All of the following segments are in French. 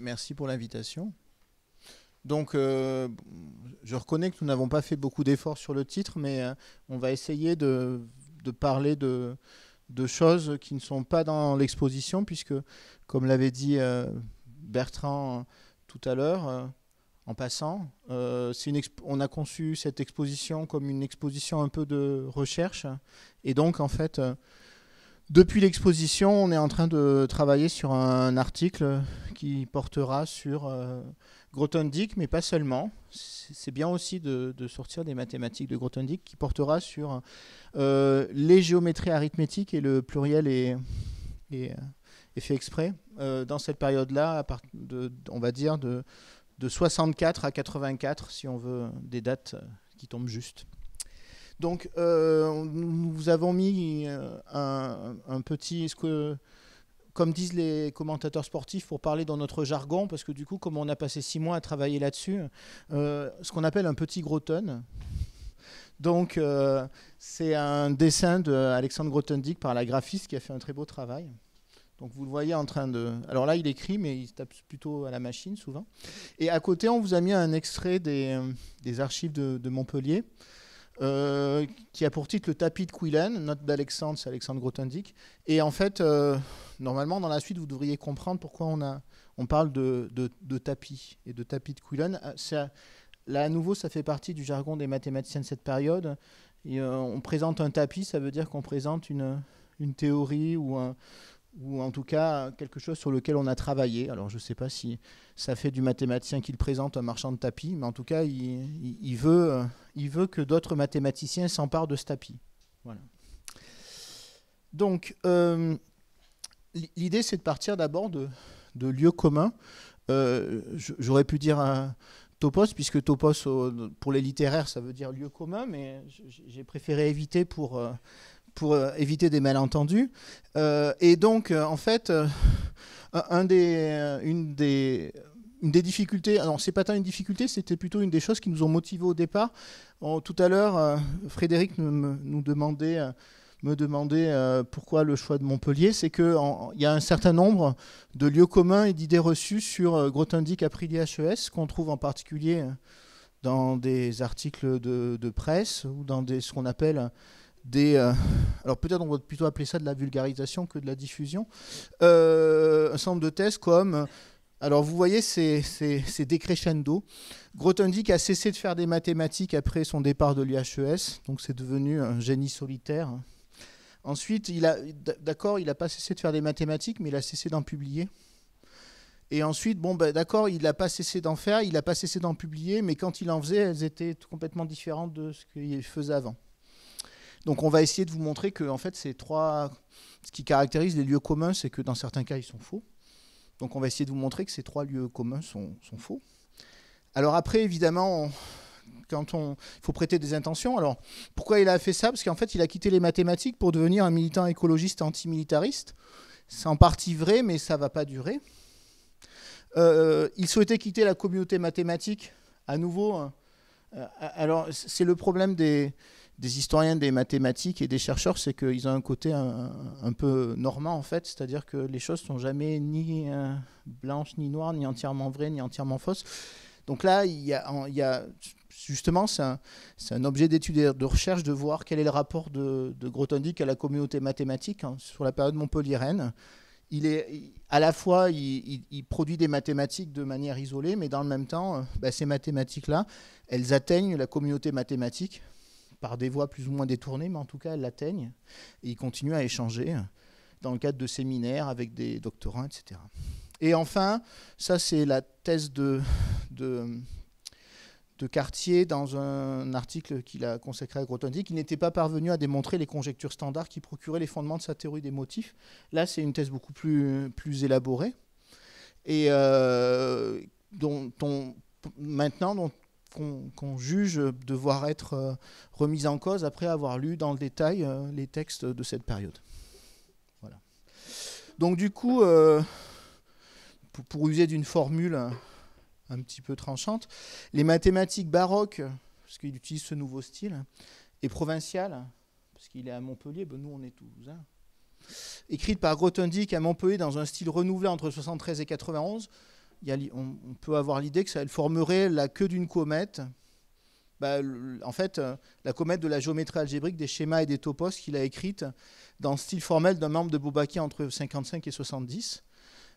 Merci pour l'invitation. Donc, je reconnais que nous n'avons pas fait beaucoup d'efforts sur le titre, mais on va essayer de parler de choses qui ne sont pas dans l'exposition, puisque, comme l'avait dit Bertrand tout à l'heure, en passant, on a conçu cette exposition comme une exposition un peu de recherche. Et donc, en fait, depuis l'exposition, on est en train de travailler sur un article qui portera sur Grothendieck, mais pas seulement. C'est bien aussi de sortir des mathématiques de Grothendieck, qui portera sur les géométries arithmétiques, et le pluriel est fait exprès. Dans cette période-là, on va dire de 64 à 84, si on veut des dates qui tombent justes. Donc, nous avons mis un petit, comme disent les commentateurs sportifs, pour parler dans notre jargon, parce que du coup, comme on a passé 6 mois à travailler là-dessus, ce qu'on appelle un petit Groton. Donc, c'est un dessin d'Alexandre Grothendieck par la graphiste qui a fait un très beau travail. Donc, vous le voyez en train de... Alors là, il écrit, mais il se tape plutôt à la machine, souvent. Et à côté, on vous a mis un extrait des archives de Montpellier, qui a pour titre le tapis de Quillen, note d'Alexandre, c'est Alexandre Grothendieck. Et en fait, normalement, dans la suite, vous devriez comprendre pourquoi on parle de tapis et de tapis de Quillen. Là, à nouveau, ça fait partie du jargon des mathématiciens de cette période. Et, on présente un tapis, ça veut dire qu'on présente une théorie ou en tout cas quelque chose sur lequel on a travaillé. Alors je ne sais pas si ça fait du mathématicien qu'il présente un marchand de tapis, mais en tout cas il veut que d'autres mathématiciens s'emparent de ce tapis. Voilà. Donc l'idée, c'est de partir d'abord de lieux communs. J'aurais pu dire topos, puisque topos pour les littéraires ça veut dire lieu commun, mais j'ai préféré éviter pour éviter des malentendus. Et donc, en fait, une des difficultés, alors c'est pas tant une difficulté, c'était plutôt une des choses qui nous ont motivés au départ. Tout à l'heure, Frédéric me demandait pourquoi le choix de Montpellier. C'est qu'il y a un certain nombre de lieux communs et d'idées reçues sur Grothendieck, Aprilia, HES, qu'on trouve en particulier dans des articles de presse ou dans ce qu'on appelle alors peut-être on va plutôt appeler ça de la vulgarisation que de la diffusion, un certain nombre de thèses comme, alors vous voyez c'est décrescendo. Grothendieck a cessé de faire des mathématiques après son départ de l'IHES, donc c'est devenu un génie solitaire. Ensuite, il n'a pas cessé de faire des mathématiques, mais il a cessé d'en publier. Et ensuite, d'accord, il n'a pas cessé d'en faire, il n'a pas cessé d'en publier, mais quand il en faisait, elles étaient complètement différentes de ce qu'il faisait avant. Donc on va essayer de vous montrer que en fait, ce qui caractérise les lieux communs, c'est que dans certains cas, ils sont faux. Donc on va essayer de vous montrer que ces 3 lieux communs sont faux. Alors après, évidemment, il faut prêter des intentions. Alors pourquoi il a fait ça? Parce qu'en fait, il a quitté les mathématiques pour devenir un militant écologiste antimilitariste. C'est en partie vrai, mais ça ne va pas durer. Il souhaitait quitter la communauté mathématique. À nouveau, alors c'est le problème des historiens des mathématiques et des chercheurs, c'est qu'ils ont un côté un peu normand en fait, c'est-à-dire que les choses ne sont jamais ni blanches, ni noires, ni entièrement vraies, ni entièrement fausses. Donc là, justement, c'est un objet d'étude et de recherche de voir quel est le rapport de Grothendieck à la communauté mathématique sur la période montpelliéraine. À la fois, il produit des mathématiques de manière isolée, mais dans le même temps, ces mathématiques-là, elles atteignent la communauté mathématique par des voies plus ou moins détournées, mais en tout cas, elles l'atteignent. Et il continue à échanger dans le cadre de séminaires avec des doctorants, etc. Et enfin, ça c'est la thèse de Cartier dans un article qu'il a consacré à Grothendieck, qui n'était pas parvenu à démontrer les conjectures standards qui procuraient les fondements de sa théorie des motifs. Là, c'est une thèse beaucoup plus élaborée, et qu'on juge devoir être remise en cause après avoir lu dans le détail les textes de cette période. Voilà. Donc du coup, pour user d'une formule un petit peu tranchante, les mathématiques baroques, parce qu'il utilise ce nouveau style, et provinciales, parce qu'il est à Montpellier, nous on est toulousains, écrites par Grothendieck à Montpellier dans un style renouvelé entre 73 et 91, on peut avoir l'idée que ça elle formerait la queue d'une comète. En fait, la comète de la géométrie algébrique, des schémas et des topos qu'il a écrite dans le style formel d'un membre de Bourbaki entre 55 et 70.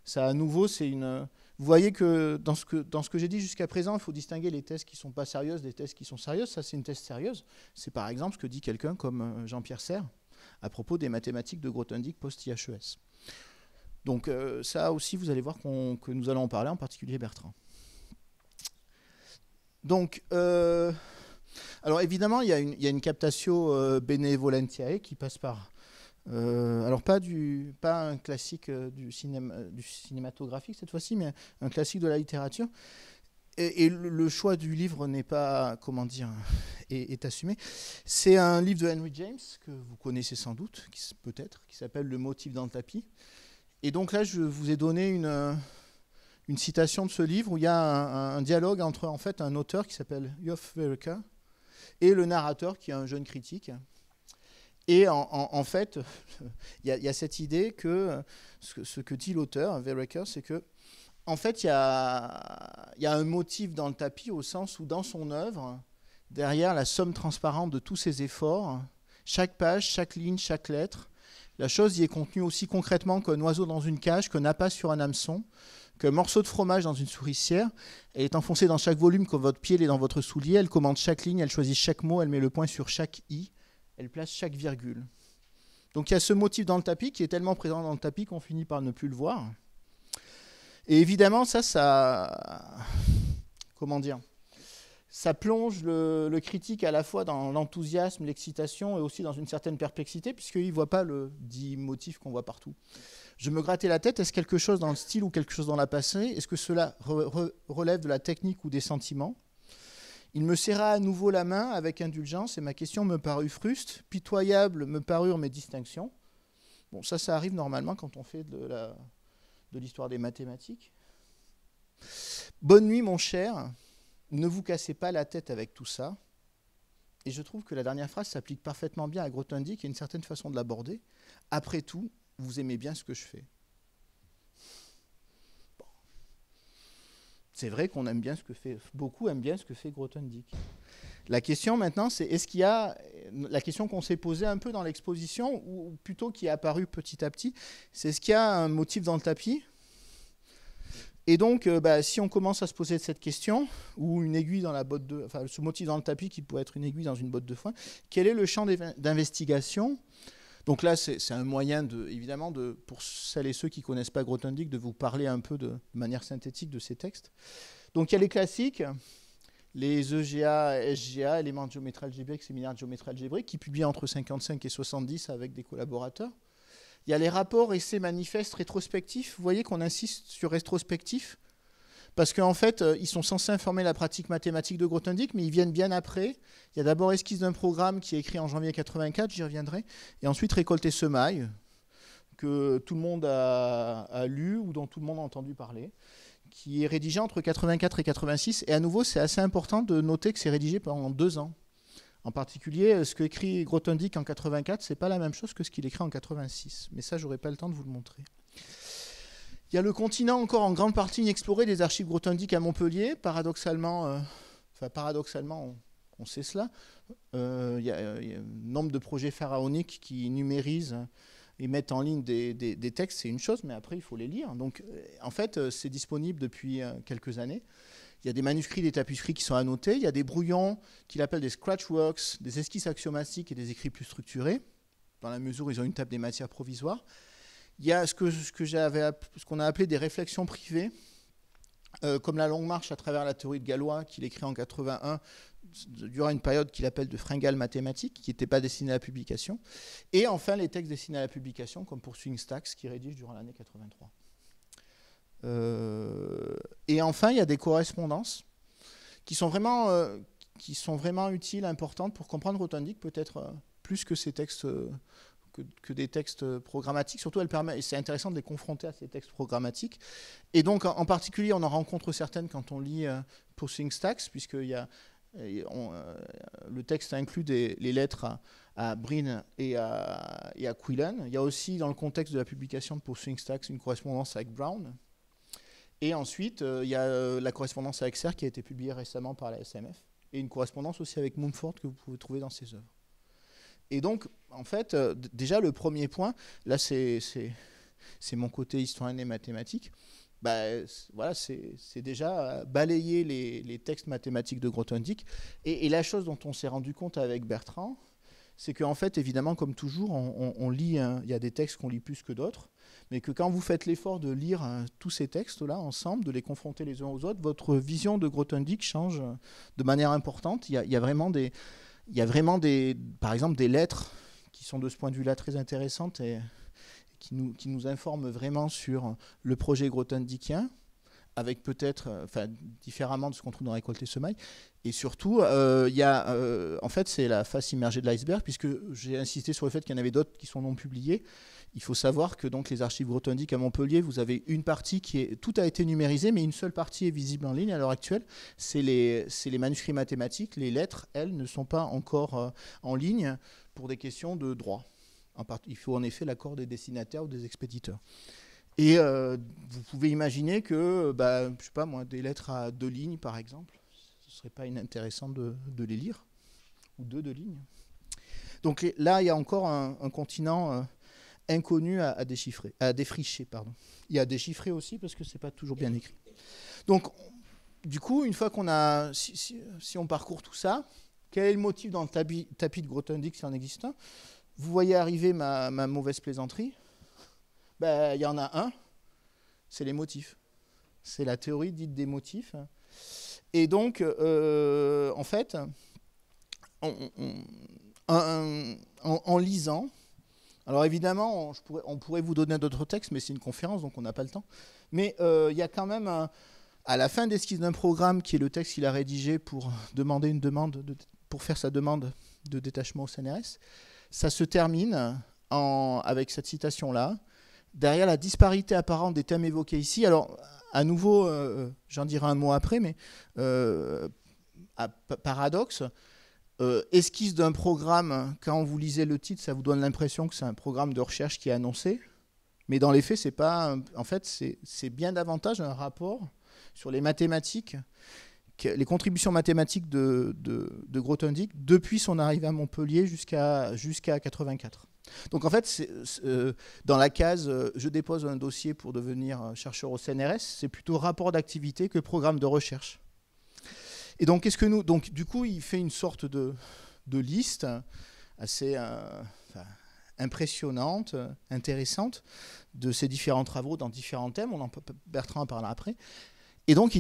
Ça, à nouveau, c'est une... Vous voyez que dans ce que j'ai dit jusqu'à présent, il faut distinguer les thèses qui ne sont pas sérieuses des thèses qui sont sérieuses. Ça, c'est une thèse sérieuse. C'est par exemple ce que dit quelqu'un comme Jean-Pierre Serre à propos des mathématiques de Grothendieck post-IHES. Donc ça aussi, vous allez voir que nous allons en parler, en particulier Bertrand. Donc, alors évidemment, il y a une captatio benevolentiae qui passe par... alors pas un classique du cinématographique cette fois-ci, mais un classique de la littérature. Et le choix du livre n'est pas, comment dire, est assumé. C'est un livre de Henry James, que vous connaissez sans doute, peut-être, qui s'appelle Le motif dans le tapis. Et donc là, je vous ai donné une citation de ce livre où il y a un dialogue entre en fait un auteur qui s'appelle Yoff Vereker et le narrateur qui est un jeune critique. Et en fait, il y a cette idée que ce que dit l'auteur Vereker, c'est que en fait il y a un motif dans le tapis au sens où dans son œuvre, derrière la somme transparente de tous ses efforts, chaque page, chaque ligne, chaque lettre, la chose y est contenue aussi concrètement qu'un oiseau dans une cage, qu'un appât sur un hameçon, qu'un morceau de fromage dans une souricière. Elle est enfoncée dans chaque volume comme votre pied l'est dans votre soulier. Elle commande chaque ligne, elle choisit chaque mot, elle met le point sur chaque i, elle place chaque virgule. Donc il y a ce motif dans le tapis qui est tellement présent dans le tapis qu'on finit par ne plus le voir. Et évidemment, ça comment dire, ça plonge le critique à la fois dans l'enthousiasme, l'excitation et aussi dans une certaine perplexité, puisqu'il ne voit pas le dit motif qu'on voit partout. Je me grattais la tête, est-ce quelque chose dans le style ou quelque chose dans la pensée? Est-ce que cela relève de la technique ou des sentiments? Il me serra à nouveau la main avec indulgence et ma question me parut fruste. Pitoyable me parurent mes distinctions. Bon, ça arrive normalement quand on fait de l'histoire des mathématiques. Bonne nuit, mon cher. Ne vous cassez pas la tête avec tout ça. Et je trouve que la dernière phrase s'applique parfaitement bien à Grothendieck et une certaine façon de l'aborder. Après tout, vous aimez bien ce que je fais. Bon. C'est vrai qu'on aime bien ce que fait, beaucoup aiment bien ce que fait Grothendieck. La question maintenant, c'est est-ce qu'il y a, la question qu'on s'est posée un peu dans l'exposition, ou plutôt qui est apparue petit à petit, c'est est-ce qu'il y a un motif dans le tapis? Et donc, si on commence à se poser cette question, ou une aiguille dans la botte de, enfin, ce motif dans le tapis qui pourrait être une aiguille dans une botte de foin, quel est le champ d'investigation? Donc là, c'est un moyen, évidemment, pour celles et ceux qui ne connaissent pas Grothendieck, de vous parler un peu de manière synthétique de ces textes. Donc il y a les classiques, les EGA, SGA, éléments de géométrie algébrique, séminaire de géométrie algébrique, qui publient entre 55 et 70 avec des collaborateurs. Il y a les rapports, essais, manifestes, rétrospectifs. Vous voyez qu'on insiste sur rétrospectif, parce qu'en fait, ils sont censés informer la pratique mathématique de Grothendieck, mais ils viennent bien après. Il y a d'abord esquisse d'un programme qui est écrit en janvier 84, j'y reviendrai, et ensuite récolter semailles, que tout le monde a lu ou dont tout le monde a entendu parler, qui est rédigé entre 84 et 86. Et à nouveau, c'est assez important de noter que c'est rédigé pendant 2 ans. En particulier, ce qu'écrit Grothendieck en 84, c'est pas la même chose que ce qu'il écrit en 86. Mais ça, j'aurai pas le temps de vous le montrer. Il y a le continent encore en grande partie inexploré des archives Grothendieck à Montpellier. Paradoxalement, on sait cela. Il y a un nombre de projets pharaoniques qui numérisent et mettent en ligne des textes, c'est une chose, mais après, il faut les lire. Donc, en fait, c'est disponible depuis quelques années. Il y a des manuscrits, des tapisseries qui sont annotés. Il y a des brouillons qu'il appelle des scratchworks, des esquisses axiomatiques et des écrits plus structurés, dans la mesure où ils ont une table des matières provisoires. Il y a ce qu'on a appelé des réflexions privées, comme la longue marche à travers la théorie de Galois, qu'il écrit en 81, durant une période qu'il appelle de fringale mathématique, qui n'était pas destinée à la publication. Et enfin, les textes destinés à la publication, comme pour Swing Stacks, qui rédige durant l'année 83. Et enfin, il y a des correspondances qui sont vraiment utiles, importantes pour comprendre Grothendieck, peut-être plus que ces textes, que des textes programmatiques. Surtout, c'est intéressant de les confronter à ces textes programmatiques. Et donc, en particulier, on en rencontre certaines quand on lit Pursuing Stacks, puisqu'il y a le texte inclut les lettres à Breen et à Quillen. Il y a aussi, dans le contexte de la publication de Pursuing Stacks, une correspondance avec Brown. Et ensuite, il y a la correspondance avec Serre qui a été publiée récemment par la SMF, et une correspondance aussi avec Mumford que vous pouvez trouver dans ses œuvres. Et donc, en fait, déjà le premier point, là c'est mon côté historien et mathématique, bah, voilà, c'est déjà balayer les textes mathématiques de Grothendieck. Et la chose dont on s'est rendu compte avec Bertrand, c'est qu'en fait, évidemment, comme toujours, on lit, il y a des textes qu'on lit plus que d'autres, mais que quand vous faites l'effort de lire tous ces textes-là ensemble, de les confronter les uns aux autres, votre vision de Grothendieck change de manière importante. Il y a vraiment par exemple, des lettres qui sont de ce point de vue-là très intéressantes et qui nous informent vraiment sur le projet grothendieckien, avec peut-être, différemment de ce qu'on trouve dans Récolter Semailles. Et surtout, en fait, c'est la face immergée de l'iceberg, puisque j'ai insisté sur le fait qu'il y en avait d'autres qui sont non publiés. Il faut savoir que donc les archives Grothendieck à Montpellier, vous avez une partie tout a été numérisé, mais une seule partie est visible en ligne à l'heure actuelle. C'est les manuscrits mathématiques. Les lettres, elles, ne sont pas encore en ligne pour des questions de droit. Il faut en effet l'accord des destinataires ou des expéditeurs. Et vous pouvez imaginer que, je sais pas moi, des lettres à 2 lignes, par exemple, ce serait pas inintéressant de les lire, ou 2 lignes. Donc là, il y a encore un continent inconnu à déchiffrer, à défricher, pardon. Il y a déchiffrer aussi parce que c'est pas toujours bien écrit. Donc, du coup, une fois qu'on a, si on parcourt tout ça, quel est le motif dans le tapis de Grothendieck, s'il en existe un? Vous voyez arriver ma mauvaise plaisanterie. Il y en a un, c'est les motifs. C'est la théorie dite des motifs. Et donc, en fait, en lisant, alors évidemment, on pourrait vous donner d'autres textes, mais c'est une conférence, donc on n'a pas le temps. Mais il y a quand même, à la fin d'Esquisse d'un programme, qui est le texte qu'il a rédigé pour pour faire sa demande de détachement au CNRS, ça se termine avec cette citation-là. Derrière la disparité apparente des thèmes évoqués ici, alors à nouveau, j'en dirai un mot après, mais paradoxe, esquisse d'un programme, quand vous lisez le titre, ça vous donne l'impression que c'est un programme de recherche qui est annoncé, mais dans les faits, c'est pas. En fait, c'est bien davantage un rapport sur les mathématiques, les contributions mathématiques de Grothendieck depuis son arrivée à Montpellier jusqu'à 84. Donc en fait, dans la case « Je dépose un dossier pour devenir chercheur au CNRS », c'est plutôt rapport d'activité que programme de recherche. Et donc, donc du coup, il fait une sorte de liste assez impressionnante, intéressante, de ses différents travaux dans différents thèmes. Bertrand en parlera après. Et donc,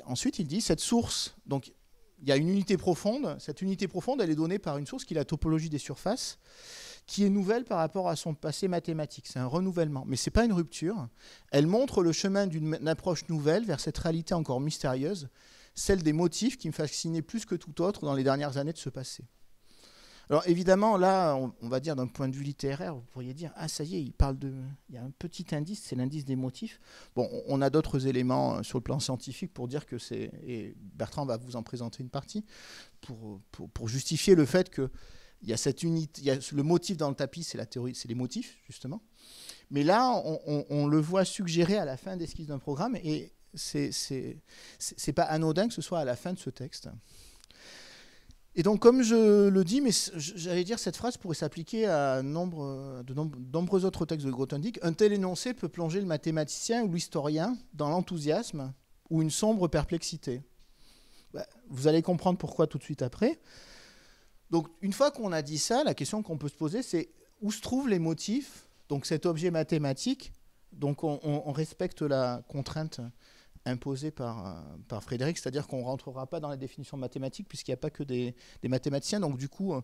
ensuite, il dit, cette source, donc il y a une unité profonde. Cette unité profonde, elle est donnée par une source qui est la topologie des surfaces, qui est nouvelle par rapport à son passé mathématique. C'est un renouvellement, mais ce n'est pas une rupture. Elle montre le chemin d'une approche nouvelle vers cette réalité encore mystérieuse, celle des motifs qui me fascinaient plus que tout autre dans les dernières années de ce passé. Alors évidemment, là, on va dire d'un point de vue littéraire, vous pourriez dire, ah ça y est, il y a un petit indice, c'est l'indice des motifs. Bon, on a d'autres éléments sur le plan scientifique pour dire que c'est, et Bertrand va vous en présenter une partie, pour justifier le fait que il y a cette unité, le motif dans le tapis, c'est la théorie, c'est les motifs, justement. Mais là, on le voit suggérer à la fin d'Esquisse d'un programme, et c'est pas anodin que ce soit à la fin de ce texte. Et donc, comme je le dis, mais j'allais dire, cette phrase pourrait s'appliquer à de nombreux autres textes de Grothendieck. Un tel énoncé peut plonger le mathématicien ou l'historien dans l'enthousiasme ou une sombre perplexité. Vous allez comprendre pourquoi tout de suite après. Donc, une fois qu'on a dit ça, la question qu'on peut se poser, c'est où se trouvent les motifs, donc cet objet mathématique. Donc, on respecte la contrainte imposée par Frédéric, c'est-à-dire qu'on ne rentrera pas dans les définitions mathématiques puisqu'il n'y a pas que des mathématiciens. Donc, du coup,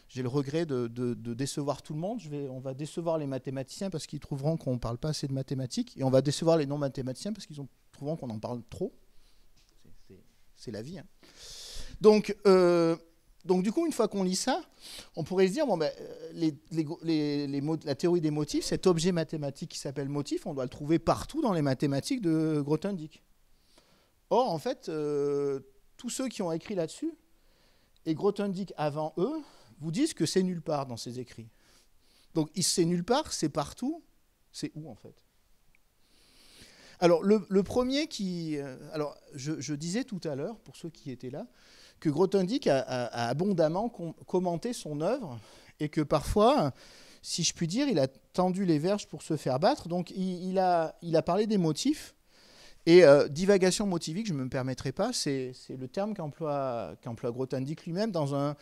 j'ai le regret de décevoir tout le monde. On va décevoir les mathématiciens parce qu'ils trouveront qu'on ne parle pas assez de mathématiques, et on va décevoir les non-mathématiciens parce qu'ils trouveront qu'on en parle trop. C'est la vie. Hein. Donc, du coup, une fois qu'on lit ça, on pourrait se dire, la théorie des motifs, cet objet mathématique qui s'appelle motif, on doit le trouver partout dans les mathématiques de Grothendieck. Or, en fait, tous ceux qui ont écrit là-dessus, et Grothendieck avant eux, vous disent que c'est nulle part dans ces écrits. Donc, c'est nulle part, c'est partout, c'est où en fait? Alors, le premier qui... alors, je disais tout à l'heure, pour ceux qui étaient là, que Grothendieck a abondamment commenté son œuvre et que parfois, si je puis dire, il a tendu les verges pour se faire battre. Donc, il a parlé des motifs. Et divagation motivique, je ne me permettrai pas, c'est le terme qu'emploie Grothendieck lui-même dans un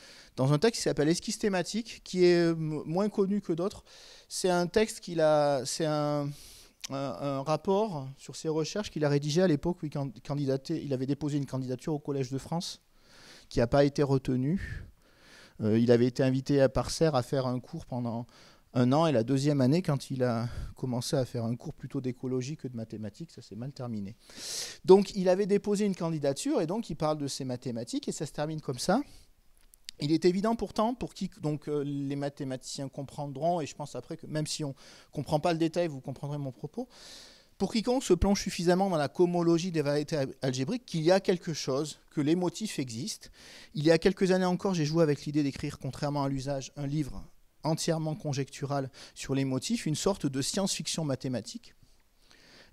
texte qui s'appelle Esquisse thématique, qui est moins connu que d'autres. C'est un texte c'est un rapport sur ses recherches qu'il a rédigé à l'époque où il avait déposé une candidature au Collège de France, qui n'a pas été retenue. Il avait été invité par Serre à faire un cours pendant 1 an, et la deuxième année, quand il a commencé à faire un cours plutôt d'écologie que de mathématiques, ça s'est mal terminé. Donc il avait déposé une candidature, et donc il parle de ces mathématiques, et ça se termine comme ça. Il est évident pourtant, pour qui donc, les mathématiciens comprendront, et je pense après que même si on ne comprend pas le détail, vous comprendrez mon propos, pour quiconque se plonge suffisamment dans la cohomologie des variétés algébriques, qu'il y a quelque chose, que les motifs existent. Il y a quelques années encore, j'ai joué avec l'idée d'écrire, contrairement à l'usage, un livre entièrement conjectural sur les motifs, une sorte de science-fiction mathématique.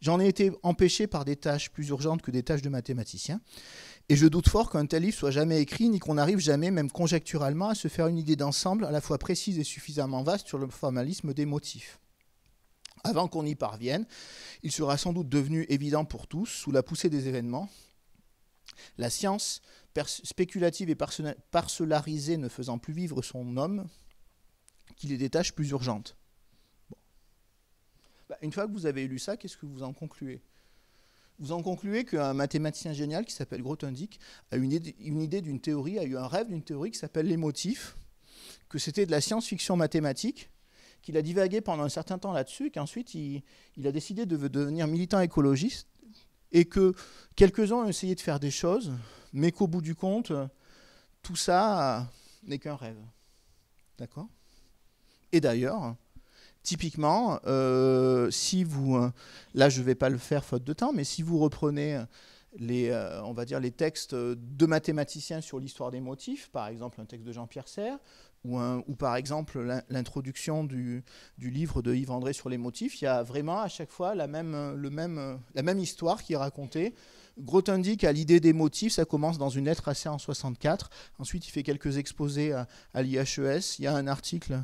J'en ai été empêché par des tâches plus urgentes que des tâches de mathématicien, et je doute fort qu'un tel livre soit jamais écrit, ni qu'on n'arrive jamais, même conjecturalement, à se faire une idée d'ensemble à la fois précise et suffisamment vaste sur le formalisme des motifs. Avant qu'on y parvienne, il sera sans doute devenu évident pour tous, sous la poussée des événements, la science spéculative et parcellarisée ne faisant plus vivre son homme, qu'il ait des tâches plus urgentes. Bon. Une fois que vous avez lu ça, qu'est-ce que vous en concluez? Vous en concluez qu'un mathématicien génial qui s'appelle Grothendieck a une idée d'une théorie, a eu un rêve d'une théorie qui s'appelle les motifs, que c'était de la science-fiction mathématique, qu'il a divagué pendant un certain temps là-dessus, et qu'ensuite il a décidé de devenir militant écologiste, et que quelques-uns ont essayé de faire des choses, mais qu'au bout du compte, tout ça n'est qu'un rêve. D'accord ? Et d'ailleurs, typiquement, si vous... là, je ne vais pas le faire faute de temps, mais si vous reprenez on va dire les textes de mathématiciens sur l'histoire des motifs, par exemple un texte de Jean-Pierre Serre, ou par exemple l'introduction du livre de Yves André sur les motifs, il y a vraiment à chaque fois la même histoire qui est racontée. Grothendieck a l'idée des motifs, ça commence dans une lettre à Serre en 64, ensuite il fait quelques exposés à l'IHES, il y a un article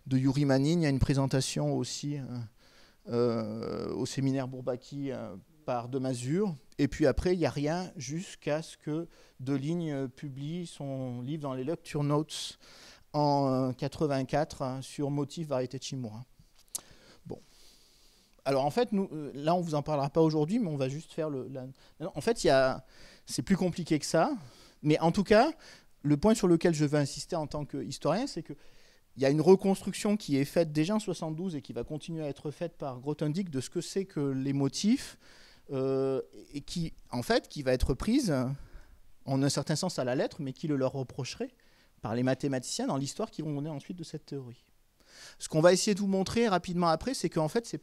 de Yuri Manin, il y a une présentation aussi au séminaire Bourbaki par De Mazure, et puis après il n'y a rien jusqu'à ce que Deligne publie son livre dans les Lecture Notes en 84 sur motifs, variété de Shimura. Bon. Alors en fait, là on ne vous en parlera pas aujourd'hui, mais on va juste faire en fait, c'est plus compliqué que ça, mais en tout cas, le point sur lequel je veux insister en tant qu'historien, c'est que il y a une reconstruction qui est faite déjà en 72 et qui va continuer à être faite par Grothendieck de ce que c'est que les motifs et qui va être prise en un certain sens à la lettre, mais qui le leur reprocherait par les mathématiciens dans l'histoire qui vont mener ensuite de cette théorie. Ce qu'on va essayer de vous montrer rapidement après, c'est qu'en fait,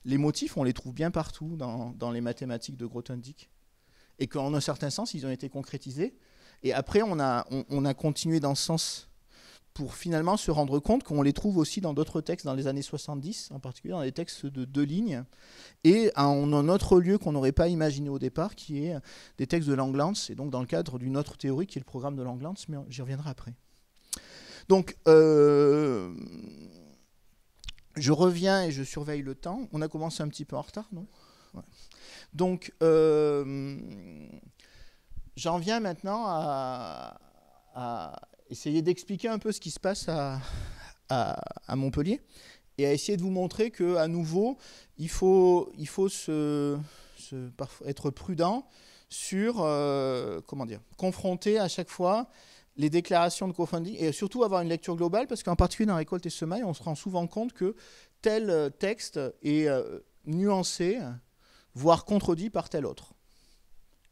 les motifs, on les trouve bien partout dans les mathématiques de Grothendieck, et qu'en un certain sens, ils ont été concrétisés. Et après, on a continué dans ce sens pour finalement se rendre compte qu'on les trouve aussi dans d'autres textes dans les années 70, en particulier dans les textes de Deligne, et en un autre lieu qu'on n'aurait pas imaginé au départ, qui est des textes de Langlands, et donc dans le cadre d'une autre théorie qui est le programme de Langlands, mais j'y reviendrai après. Donc, je reviens et je surveille le temps. On a commencé un petit peu en retard, non ? Ouais. Donc, j'en viens maintenant à essayer d'expliquer un peu ce qui se passe à Montpellier et à essayer de vous montrer qu'à nouveau, il faut être prudent sur, confronter à chaque fois les déclarations de Grothendieck et surtout avoir une lecture globale, parce qu'en particulier dans Récolte et Semailles, on se rend souvent compte que tel texte est nuancé, voire contredit par tel autre,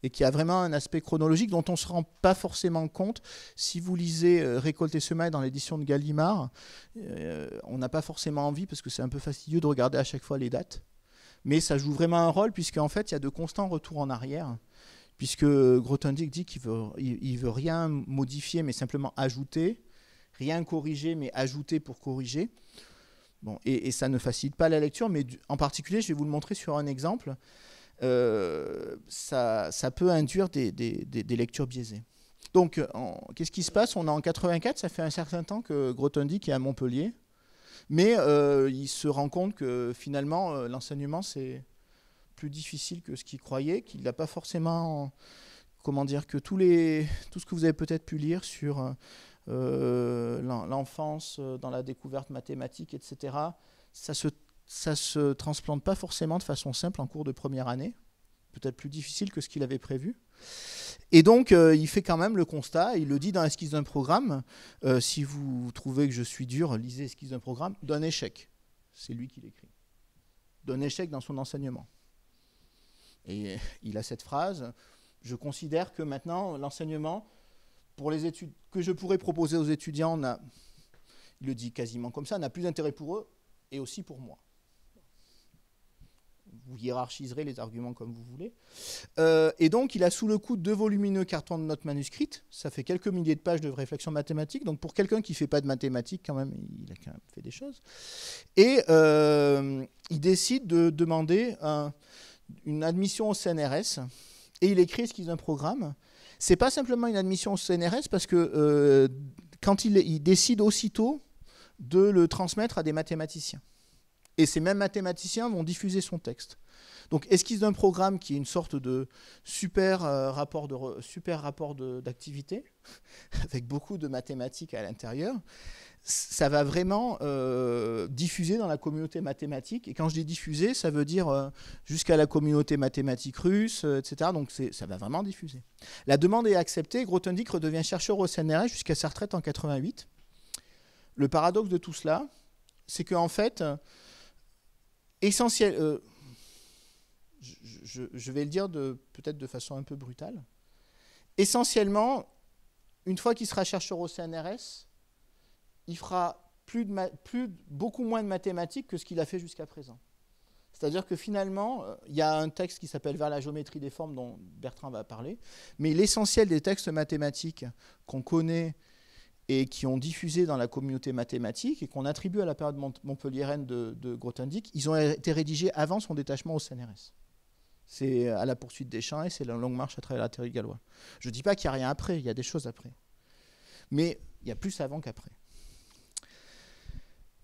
et qu'il y a vraiment un aspect chronologique dont on ne se rend pas forcément compte. Si vous lisez Récolte et Semailles dans l'édition de Gallimard, on n'a pas forcément envie, parce que c'est un peu fastidieux de regarder à chaque fois les dates, mais ça joue vraiment un rôle, puisqu'en fait, il y a de constants retours en arrière, puisque Grothendieck dit qu'il veut rien modifier, mais simplement ajouter, rien corriger, mais ajouter pour corriger. Bon, et ça ne facilite pas la lecture, mais en particulier, je vais vous le montrer sur un exemple, ça peut induire des lectures biaisées. Donc, qu'est-ce qui se passe? On est en 84, ça fait un certain temps que Grothendieck est à Montpellier, mais il se rend compte que finalement, l'enseignement, c'est plus difficile que ce qu'il croyait, qu'il n'a pas forcément, comment dire, que tout ce que vous avez peut-être pu lire sur l'enfance dans la découverte mathématique, etc., ça se transplante pas forcément de façon simple en cours de première année, peut-être plus difficile que ce qu'il avait prévu. Et donc, il fait quand même le constat, il le dit dans Esquisse d'un programme, si vous trouvez que je suis dur, lisez Esquisse d'un programme, d'un échec. C'est lui qui l'écrit. D'un échec dans son enseignement. Et il a cette phrase, je considère que maintenant, l'enseignement, pour les études que je pourrais proposer aux étudiants, il le dit quasiment comme ça, n'a plus d'intérêt pour eux et aussi pour moi. Vous hiérarchiserez les arguments comme vous voulez. Et donc, il a sous le coude 2 volumineux cartons de notes manuscrites. Ça fait quelques milliers de pages de réflexion mathématique. Donc, pour quelqu'un qui ne fait pas de mathématiques, quand même, il a quand même fait des choses. Et il décide de demander une admission au CNRS. Et il écrit Esquisse d'un programme. Ce n'est pas simplement une admission au CNRS, parce que quand il décide aussitôt de le transmettre à des mathématiciens. Et ces mêmes mathématiciens vont diffuser son texte. Donc, Esquisse d'un programme qui est une sorte de super rapport d'activité, avec beaucoup de mathématiques à l'intérieur, ça va vraiment diffuser dans la communauté mathématique. Et quand je dis diffuser, ça veut dire jusqu'à la communauté mathématique russe, etc. Donc, ça va vraiment diffuser. La demande est acceptée. Grothendieck redevient chercheur au CNRS jusqu'à sa retraite en 88. Le paradoxe de tout cela, c'est qu'en fait, essentiel, je vais le dire peut-être de façon un peu brutale, essentiellement, une fois qu'il sera chercheur au CNRS, il fera beaucoup moins de mathématiques que ce qu'il a fait jusqu'à présent. C'est-à-dire que finalement, il y a un texte qui s'appelle Vers la géométrie des formes dont Bertrand va parler, mais l'essentiel des textes mathématiques qu'on connaît et qui ont diffusé dans la communauté mathématique et qu'on attribue à la période montpelliéraine de Grothendieck, ils ont été rédigés avant son détachement au CNRS. C'est à la poursuite des champs et c'est la longue marche à travers la terre gallois. Je ne dis pas qu'il n'y a rien après, il y a des choses après. Mais il y a plus avant qu'après.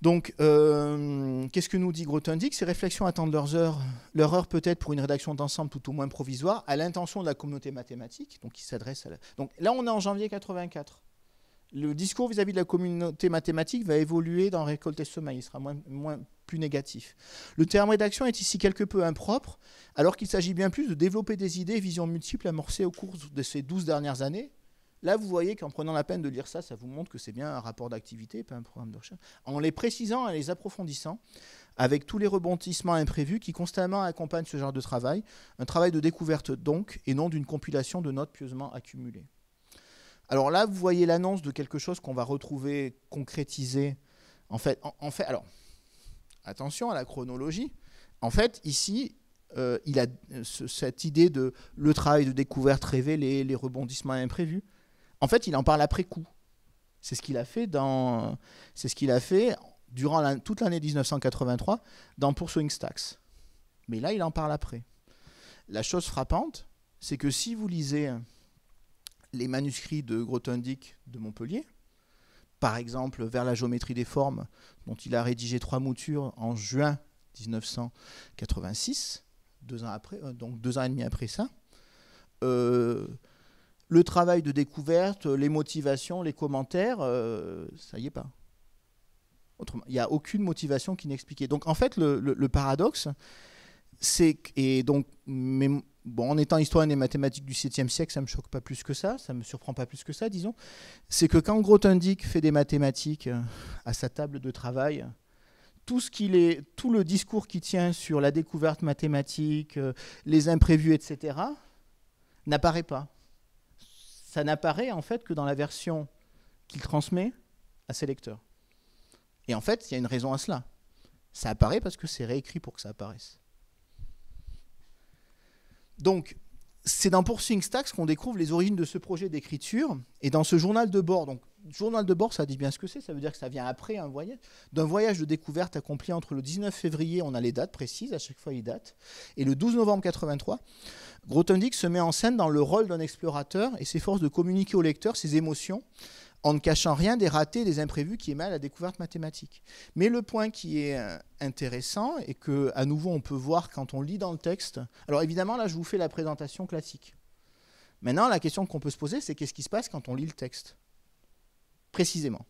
Donc, qu'est-ce que nous dit Grothendieck? Ces réflexions attendent leur heure peut-être pour une rédaction d'ensemble tout au moins provisoire, à l'intention de la communauté mathématique, donc qui s'adresse à la... Donc là, on est en janvier 84. Le discours vis-à-vis de la communauté mathématique va évoluer dans Récolte et Semaille, il sera plus négatif. Le terme rédaction est ici quelque peu impropre, alors qu'il s'agit bien plus de développer des idées et visions multiples amorcées au cours de ces 12 dernières années. Là, vous voyez qu'en prenant la peine de lire ça, ça vous montre que c'est bien un rapport d'activité, pas un programme de recherche. En les précisant et les approfondissant, avec tous les rebondissements imprévus qui constamment accompagnent ce genre de travail, un travail de découverte donc, et non d'une compilation de notes pieusement accumulées. Alors là, vous voyez l'annonce de quelque chose qu'on va retrouver concrétisé. En fait, alors, attention à la chronologie. En fait, ici, il a cette idée de le travail de découverte révélé, les rebondissements imprévus. En fait, il en parle après coup. C'est ce qu'il a fait durant toute l'année 1983 dans Pursuing Stacks. Mais là, il en parle après. La chose frappante, c'est que si vous lisez les manuscrits de Grothendieck de Montpellier, par exemple Vers la géométrie des formes, dont il a rédigé 3 moutures en juin 1986, 2 ans après, donc 2 ans et demi après ça, le travail de découverte, les motivations, les commentaires, ça y est pas. Autrement, il n'y a aucune motivation qui n'est expliquée. Donc en fait, le paradoxe, c'est, et donc, bon, en étant historien des mathématiques du 7e siècle, ça ne me choque pas plus que ça ne me surprend pas plus que ça, disons, c'est que quand Grothendieck fait des mathématiques à sa table de travail, tout le discours qu'il tient sur la découverte mathématique, les imprévus, etc., n'apparaît pas. Ça n'apparaît en fait que dans la version qu'il transmet à ses lecteurs. Et en fait, il y a une raison à cela. Ça apparaît parce que c'est réécrit pour que ça apparaisse. Donc, c'est dans Pursuing Stacks qu'on découvre les origines de ce projet d'écriture. Et dans ce journal de bord, donc journal de bord, ça dit bien ce que c'est. Ça veut dire que ça vient après un voyage. D'un voyage de découverte accompli entre le 19 février, on a les dates précises, à chaque fois il date, et le 12 novembre 83, Grothendieck se met en scène dans le rôle d'un explorateur et s'efforce de communiquer au lecteur ses émotions en ne cachant rien des ratés et des imprévus qui émaillent la découverte mathématique. Mais le point qui est intéressant et que, à nouveau, on peut voir quand on lit dans le texte. Alors évidemment, là, je vous fais la présentation classique. Maintenant, la question qu'on peut se poser, c'est qu'est-ce qui se passe quand on lit le texte ? Précisément.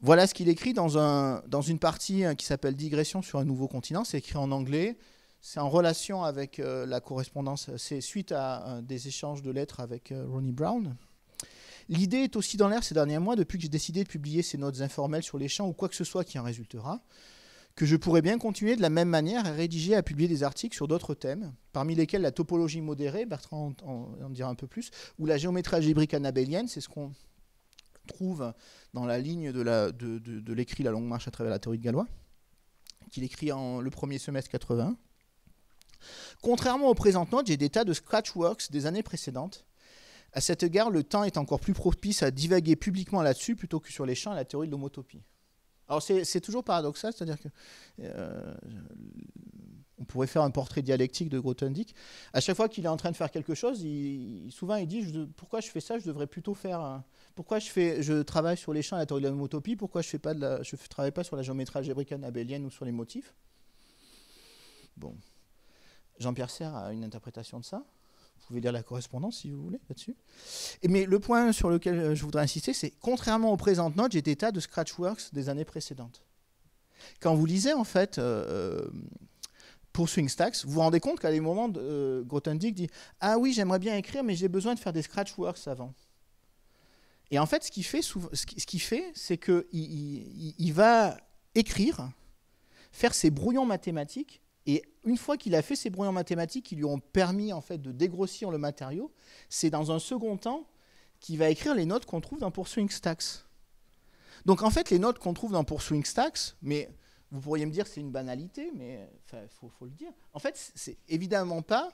Voilà ce qu'il écrit dans une partie qui s'appelle « Digression sur un nouveau continent ». C'est écrit en anglais. C'est en relation avec la correspondance. C'est suite à des échanges de lettres avec Ronnie Brown. L'idée est aussi dans l'air ces derniers mois, depuis que j'ai décidé de publier ces notes informelles sur les champs ou quoi que ce soit qui en résultera, que je pourrais bien continuer de la même manière à rédiger, à publier des articles sur d'autres thèmes, parmi lesquels la topologie modérée, Bertrand en dira un peu plus, ou la géométrie algébrique annabélienne, c'est ce qu'on trouve dans la ligne de l'écrit La longue marche à travers la théorie de Galois, qu'il écrit le premier semestre 81. Contrairement aux présentes notes, j'ai des tas de scratchworks des années précédentes. À cet égard, le temps est encore plus propice à divaguer publiquement là-dessus plutôt que sur les champs et la théorie de l'homotopie. Alors c'est toujours paradoxal, c'est-à-dire que on pourrait faire un portrait dialectique de Grothendieck. À chaque fois qu'il est en train de faire quelque chose, souvent il dit pourquoi je fais ça, je devrais plutôt faire pourquoi je travaille sur les champs et la théorie de l'homotopie, pourquoi je ne travaille pas sur la géométrie algébrique annabélienne ou sur les motifs. Bon, Jean-Pierre Serre a une interprétation de ça. Vous pouvez lire la correspondance si vous voulez là-dessus. Mais le point sur lequel je voudrais insister, c'est contrairement aux présentes notes, j'ai des tas de scratchworks des années précédentes. Quand vous lisez en fait Pursuing Stacks, vous vous rendez compte qu'à des moments, Grothendieck dit « Ah oui, j'aimerais bien écrire, mais j'ai besoin de faire des scratchworks avant. » Et en fait, ce qu'il fait, c'est qu'il va écrire, faire ses brouillons mathématiques. Et une fois qu'il a fait ces brouillons mathématiques qui lui ont permis en fait, de dégrossir le matériau, c'est dans un second temps qu'il va écrire les notes qu'on trouve dans Pursuing Stacks. Donc en fait, les notes qu'on trouve dans Pursuing Stacks, mais vous pourriez me dire que c'est une banalité, mais faut le dire. En fait, c'est évidemment pas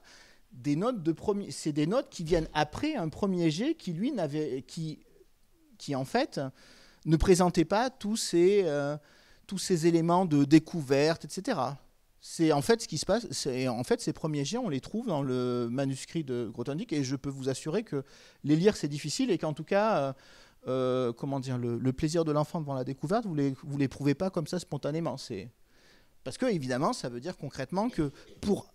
des notes de premier, c'est des notes qui viennent après un premier jet qui lui n'avait, qui en fait ne présentait pas tous ces éléments de découverte, etc. C'est en fait ce qui se passe. En fait, ces premiers jets, on les trouve dans le manuscrit de Grothendieck, et je peux vous assurer que les lire c'est difficile et qu'en tout cas, comment dire, le plaisir de l'enfant devant la découverte, vous l'éprouvez pas comme ça spontanément. C'est parce que évidemment, ça veut dire concrètement que pour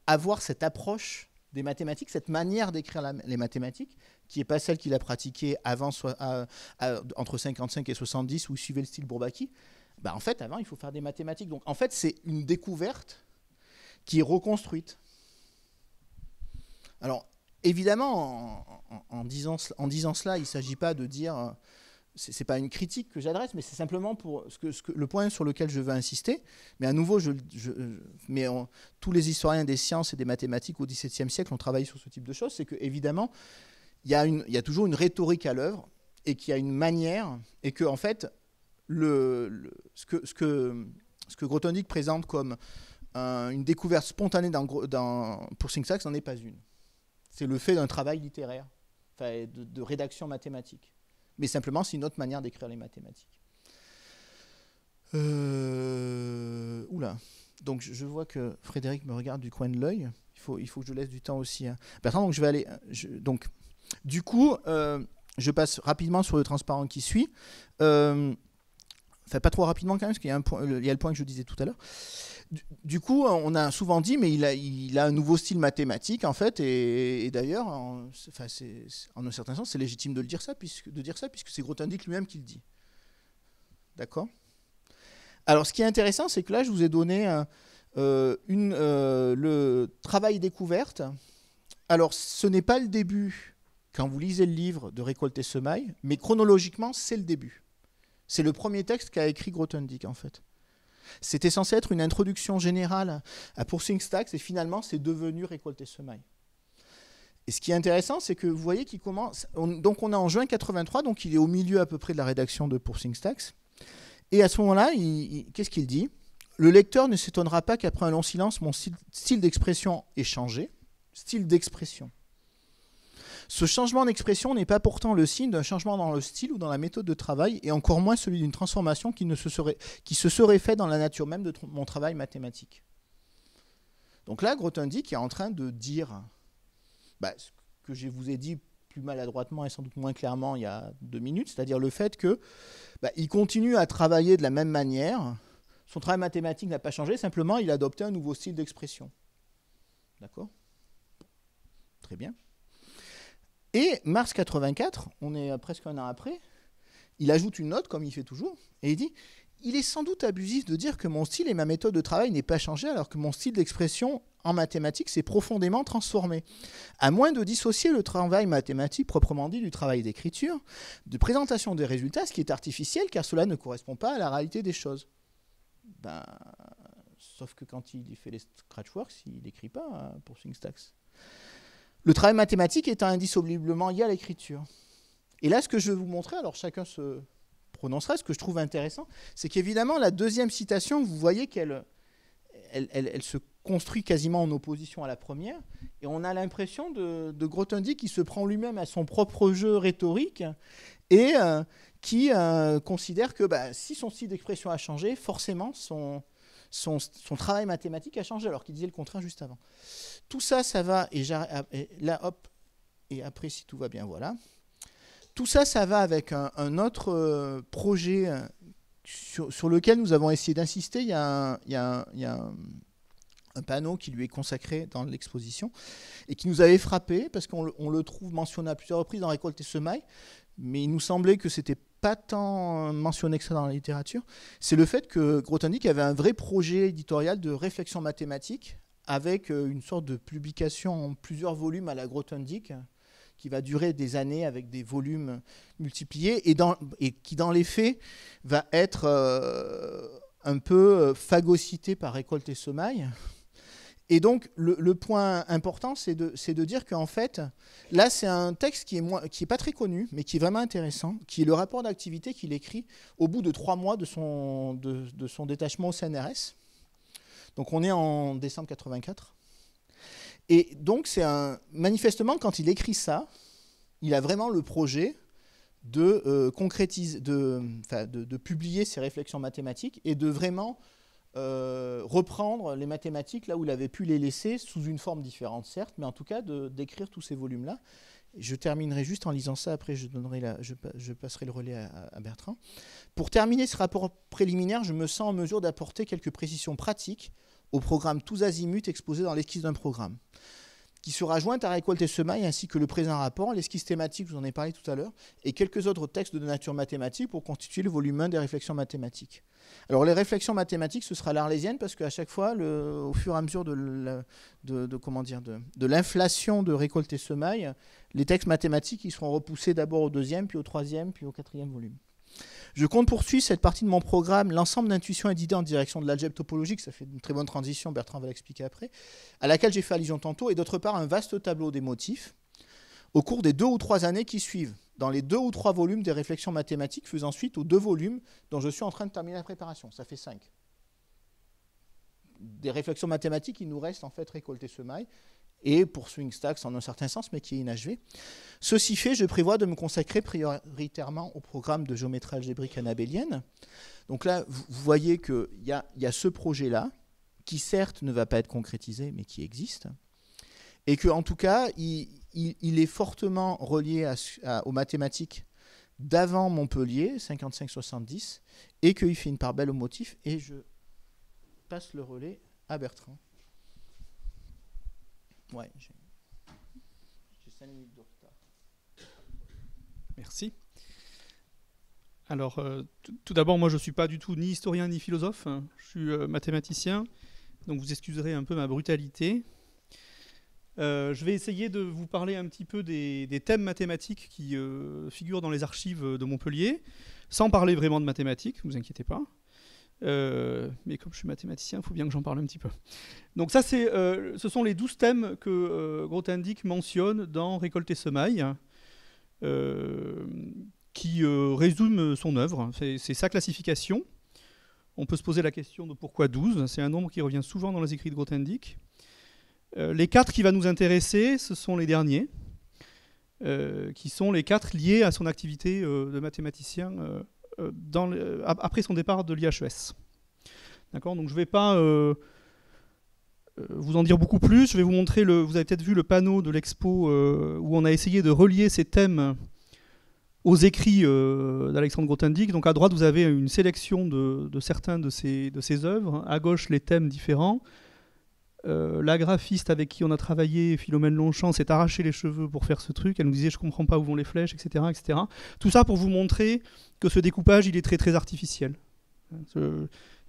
avoir cette approche des mathématiques, cette manière d'écrire les mathématiques, qui n'est pas celle qu'il a pratiquée avant, entre 55 et 70, où il suivait le style Bourbaki. Bah en fait, avant, il faut faire des mathématiques. Donc, en fait, c'est une découverte qui est reconstruite. Alors, évidemment, en disant cela, il ne s'agit pas de dire... Ce n'est pas une critique que j'adresse, mais c'est simplement pour le point sur lequel je veux insister. Mais à nouveau, tous les historiens des sciences et des mathématiques au XVIIe siècle ont travaillé sur ce type de choses. C'est qu'évidemment, il y a toujours une rhétorique à l'œuvre et qu'il y a une manière, et que, en fait... ce que Grothendieck présente comme une découverte spontanée dans Pursuing Stacks n'en est pas une. C'est le fait d'un travail littéraire, de rédaction mathématique. Mais simplement, c'est une autre manière d'écrire les mathématiques. Oula. Donc, je vois que Frédéric me regarde du coin de l'œil. Il faut que je laisse du temps aussi. Bertrand, donc je vais aller... du coup, je passe rapidement sur le transparent qui suit. Enfin, pas trop rapidement quand même, parce qu'il y a le point que je disais tout à l'heure. Du coup, on a souvent dit, mais il a un nouveau style mathématique, en fait, et d'ailleurs, en un certain sens, c'est légitime de dire ça, puisque c'est Grothendieck lui-même qui le dit. D'accord ? Alors, ce qui est intéressant, c'est que là, je vous ai donné le travail découverte. Alors, ce n'est pas le début, quand vous lisez le livre, de Récolte et Semailles, mais chronologiquement, c'est le début. C'est le premier texte qu'a écrit Grothendieck, en fait. C'était censé être une introduction générale à Pursuing Stacks, et finalement, c'est devenu Récolte et Semailles. Et ce qui est intéressant, c'est que vous voyez qu'il commence... Donc, on est en juin 83, donc il est au milieu à peu près de la rédaction de Pursuing Stacks. Et à ce moment-là, qu'est-ce qu'il dit ? Le lecteur ne s'étonnera pas qu'après un long silence, mon style d'expression ait changé. Style d'expression. Ce changement d'expression n'est pas pourtant le signe d'un changement dans le style ou dans la méthode de travail, et encore moins celui d'une transformation qui se serait faite dans la nature même de mon travail mathématique. Donc là, Grothendieck est en train de dire ce que je vous ai dit plus maladroitement et sans doute moins clairement il y a 2 minutes, c'est-à-dire le fait que il continue à travailler de la même manière. Son travail mathématique n'a pas changé, simplement il a adopté un nouveau style d'expression. D'accord ? Très bien. Et mars 84, on est presque un an après, il ajoute une note, comme il fait toujours, et il dit « Il est sans doute abusif de dire que mon style et ma méthode de travail n'aient pas changé alors que mon style d'expression en mathématiques s'est profondément transformé. À moins de dissocier le travail mathématique proprement dit du travail d'écriture, de présentation des résultats, ce qui est artificiel car cela ne correspond pas à la réalité des choses. » Sauf que quand il fait les Scratchworks, il n'écrit pas pour SwingStacks. Le travail mathématique étant indissolublement lié à l'écriture. Et là, ce que je vais vous montrer, alors chacun se prononcera, ce que je trouve intéressant, c'est qu'évidemment, la deuxième citation, vous voyez qu'elle se construit quasiment en opposition à la première, et on a l'impression de Grothendieck qui se prend lui-même à son propre jeu rhétorique, et qui considère que si son style d'expression a changé, forcément, son travail mathématique a changé, alors qu'il disait le contraire juste avant. Tout ça, ça va, et là, hop, et après, si tout va bien, voilà. Tout ça, ça va avec un autre projet sur lequel nous avons essayé d'insister. Il y a un panneau qui lui est consacré dans l'exposition et qui nous avait frappé, parce qu'on le trouve mentionné à plusieurs reprises dans Récolte et Semailles, mais il nous semblait que c'était pas tant mentionné que ça dans la littérature. C'est le fait que Grothendieck avait un vrai projet éditorial de réflexion mathématique avec une sorte de publication en plusieurs volumes à la Grothendieck qui va durer des années avec des volumes multipliés et qui dans les faits va être un peu phagocyté par Récolte et Semailles. Et donc, le point important, c'est de dire qu'en fait, là, c'est un texte qui est pas très connu, mais qui est vraiment intéressant, qui est le rapport d'activité qu'il écrit au bout de 3 mois de son détachement au CNRS. Donc, on est en décembre 84. Et donc, manifestement, quand il écrit ça, il a vraiment le projet de concrétiser, de publier ses réflexions mathématiques et de vraiment reprendre les mathématiques là où il avait pu les laisser, sous une forme différente certes, mais en tout cas d'écrire tous ces volumes-là. Je terminerai juste en lisant ça, après je passerai le relais à Bertrand. Pour terminer ce rapport préliminaire, je me sens en mesure d'apporter quelques précisions pratiques au programme tous azimuts exposé dans l'esquisse d'un programme, qui sera jointe à Récolte et Semailles, ainsi que le présent rapport, l'esquisse thématique, je vous en ai parlé tout à l'heure, et quelques autres textes de nature mathématique pour constituer le volume 1 des réflexions mathématiques. Alors les réflexions mathématiques, ce sera l'Arlésienne, parce qu'à chaque fois, au fur et à mesure de l'inflation de Récolte et Semailles, les textes mathématiques ils seront repoussés d'abord au 2e, puis au 3e, puis au 4e volume. Je compte poursuivre cette partie de mon programme, l'ensemble d'intuitions et d'idées en direction de l'algèbre topologique, ça fait une très bonne transition, Bertrand va l'expliquer après, à laquelle j'ai fait allusion tantôt, et d'autre part un vaste tableau des motifs, au cours des 2 ou 3 années qui suivent, dans les 2 ou 3 volumes des réflexions mathématiques, faisant suite aux 2 volumes dont je suis en train de terminer la préparation, ça fait 5. Des réflexions mathématiques, il nous reste en fait Récolte et Semailles, et pour SwingStacks en un certain sens, mais qui est inachevé. Ceci fait, je prévois de me consacrer prioritairement au programme de géométrie algébrique anabélienne. Donc là, vous voyez qu'il y a ce projet-là, qui certes ne va pas être concrétisé, mais qui existe, et qu'en tout cas, il est fortement relié aux mathématiques d'avant Montpellier, 55-70, et qu'il fait une part belle au motif, et je passe le relais à Bertrand. Ouais, j'ai 5 minutes de retard. Merci. Alors, tout d'abord, moi je ne suis pas du tout ni historien ni philosophe, hein. Je suis mathématicien, donc vous excuserez un peu ma brutalité. Je vais essayer de vous parler un petit peu des thèmes mathématiques qui figurent dans les archives de Montpellier, sans parler vraiment de mathématiques, ne vous inquiétez pas. Mais comme je suis mathématicien, il faut bien que j'en parle un petit peu. Donc ça, ce sont les 12 thèmes que Grothendieck mentionne dans Récolte et Semailles, qui résument son œuvre. C'est sa classification. On peut se poser la question de pourquoi 12. C'est un nombre qui revient souvent dans les écrits de Grothendieck. Les 4 qui vont nous intéresser, ce sont les derniers. qui sont les 4 liés à son activité de mathématicien après son départ de l'IHES. D'accord, donc je ne vais pas vous en dire beaucoup plus. Je vais vous montrer, vous avez peut-être vu le panneau de l'expo où on a essayé de relier ces thèmes aux écrits d'Alexandre Grothendieck. Donc à droite, vous avez une sélection de certains de ses œuvres. À gauche, les thèmes différents. La graphiste avec qui on a travaillé, Philomène Longchamp, s'est arraché les cheveux pour faire ce truc. Elle nous disait « je ne comprends pas où vont les flèches », etc., etc. Tout ça pour vous montrer que ce découpage, il est très, très artificiel.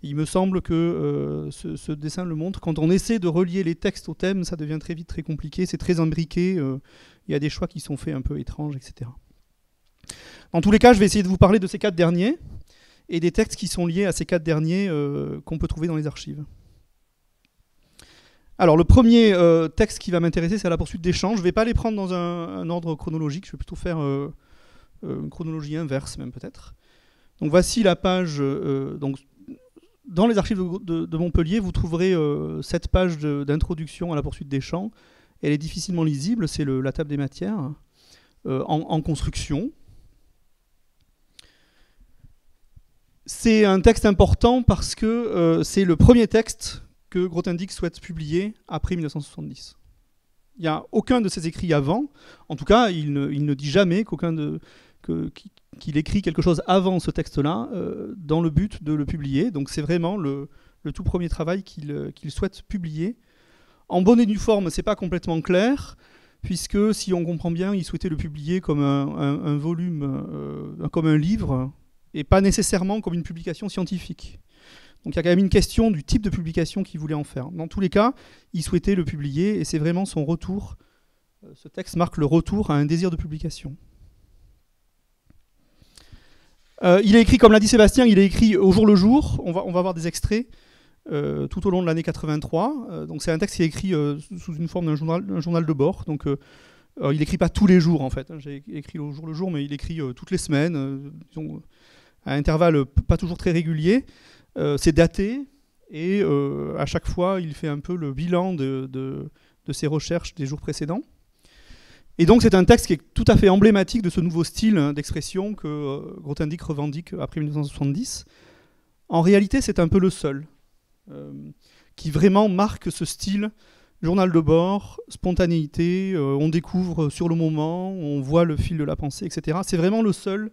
Il me semble que ce dessin le montre. Quand on essaie de relier les textes aux thèmes, ça devient très vite très compliqué. C'est très imbriqué. Il y a des choix qui sont faits un peu étranges, etc. Dans tous les cas, je vais essayer de vous parler de ces 4 derniers et des textes qui sont liés à ces 4 derniers qu'on peut trouver dans les archives. Alors, le premier texte qui va m'intéresser, c'est à la poursuite des champs. Je ne vais pas les prendre dans un ordre chronologique. Je vais plutôt faire une chronologie inverse, même peut-être. Donc, voici la page... donc, dans les archives de Montpellier, vous trouverez cette page d'introduction à la poursuite des champs. Elle est difficilement lisible, c'est la table des matières, en construction. C'est un texte important parce que c'est le premier texte que Grothendieck souhaite publier après 1970. Il n'y a aucun de ses écrits avant. En tout cas, il ne dit jamais qu'il écrit quelque chose avant ce texte-là, dans le but de le publier. Donc c'est vraiment le tout premier travail qu'il souhaite publier. En bonne et due forme, c'est pas complètement clair, puisque si on comprend bien, il souhaitait le publier comme un volume, comme un livre, et pas nécessairement comme une publication scientifique. Donc il y a quand même une question du type de publication qu'il voulait en faire. Dans tous les cas, il souhaitait le publier, et c'est vraiment son retour. Ce texte marque le retour à un désir de publication. Il est écrit, comme l'a dit Sébastien, il est écrit au jour le jour. On va voir des extraits tout au long de l'année 83. Donc c'est un texte qui est écrit sous une forme d'un journal de bord. Donc il n'écrit pas tous les jours en fait. J'ai écrit au jour le jour, mais il écrit toutes les semaines, disons, à intervalles pas toujours très réguliers. C'est daté et à chaque fois il fait un peu le bilan de ses recherches des jours précédents. Et donc c'est un texte qui est tout à fait emblématique de ce nouveau style d'expression que Grothendieck revendique après 1970. En réalité, c'est un peu le seul qui vraiment marque ce style, journal de bord, spontanéité, on découvre sur le moment, on voit le fil de la pensée, etc. C'est vraiment le seul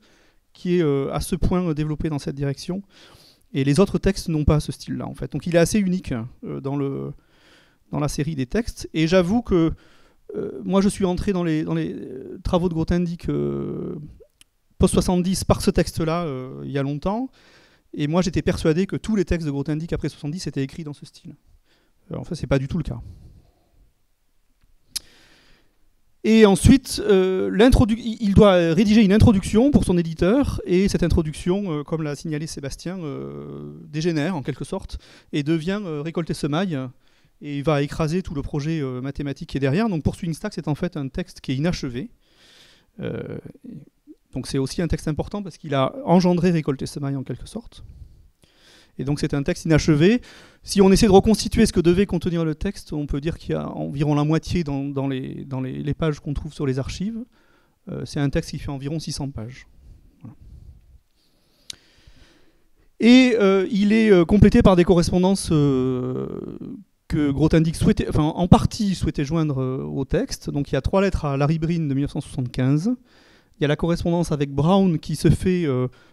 qui est à ce point développé dans cette direction. Et les autres textes n'ont pas ce style-là, en fait. Donc il est assez unique dans la série des textes. Et j'avoue que moi, je suis entré dans les travaux de Grothendieck post-70 par ce texte-là, il y a longtemps. Et moi, j'étais persuadé que tous les textes de Grothendieck après 70 étaient écrits dans ce style. En fait, ce n'est pas du tout le cas. Et ensuite, il doit rédiger une introduction pour son éditeur, et cette introduction, comme l'a signalé Sébastien, dégénère en quelque sorte, et devient récolter-semaille, et il va écraser tout le projet mathématique qui est derrière. Donc pour Swing Stack, c'est en fait un texte qui est inachevé. Donc c'est aussi un texte important parce qu'il a engendré récolter-semaille en quelque sorte. Et donc c'est un texte inachevé. Si on essaie de reconstituer ce que devait contenir le texte, on peut dire qu'il y a environ la moitié dans les pages qu'on trouve sur les archives. C'est un texte qui fait environ 600 pages. Voilà. Et il est complété par des correspondances que Grothendieck souhaitait, enfin en partie souhaitait joindre au texte. Donc il y a 3 lettres à Larry Breen de 1975. Il y a la correspondance avec Brown qui se fait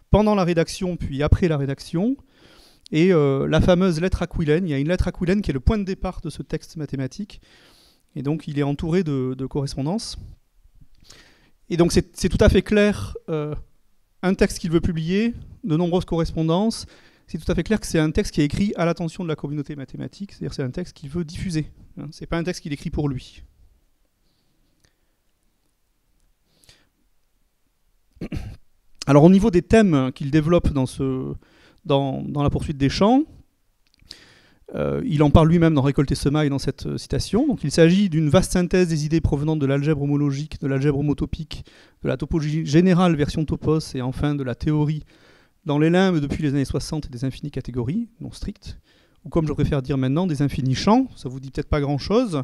pendant la rédaction puis après la rédaction. Et la fameuse lettre à Quillen, il y a une lettre à Quillen qui est le point de départ de ce texte mathématique. Et donc il est entouré de correspondances. Et donc c'est tout à fait clair, un texte qu'il veut publier, de nombreuses correspondances. C'est tout à fait clair que c'est un texte qui est écrit à l'attention de la communauté mathématique, c'est-à-dire c'est un texte qu'il veut diffuser. C'est pas un texte qu'il écrit pour lui. Alors au niveau des thèmes qu'il développe dans la poursuite des champs, il en parle lui-même dans Récolter-Semaille dans cette citation. Donc, il s'agit d'une vaste synthèse des idées provenant de l'algèbre homologique, de l'algèbre homotopique, de la topologie générale version topos et enfin de la théorie dans les limbes depuis les années 60 et des infinies catégories, non strictes, ou comme je préfère dire maintenant, des infinis champs. Ça vous dit peut-être pas grand-chose.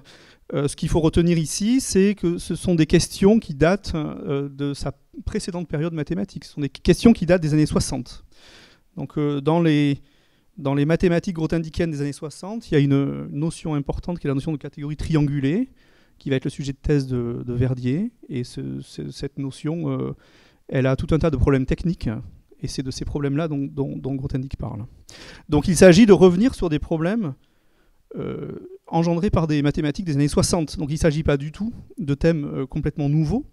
Ce qu'il faut retenir ici, c'est que ce sont des questions qui datent de sa précédente période mathématique. Ce sont des questions qui datent des années 60. Donc dans les mathématiques grothendiekiennes des années 60, il y a une notion importante qui est la notion de catégorie triangulée, qui va être le sujet de thèse de Verdier. Et cette notion, elle a tout un tas de problèmes techniques. Et c'est de ces problèmes-là dont Grothendieck parle. Donc il s'agit de revenir sur des problèmes engendrés par des mathématiques des années 60. Donc il ne s'agit pas du tout de thèmes complètement nouveaux,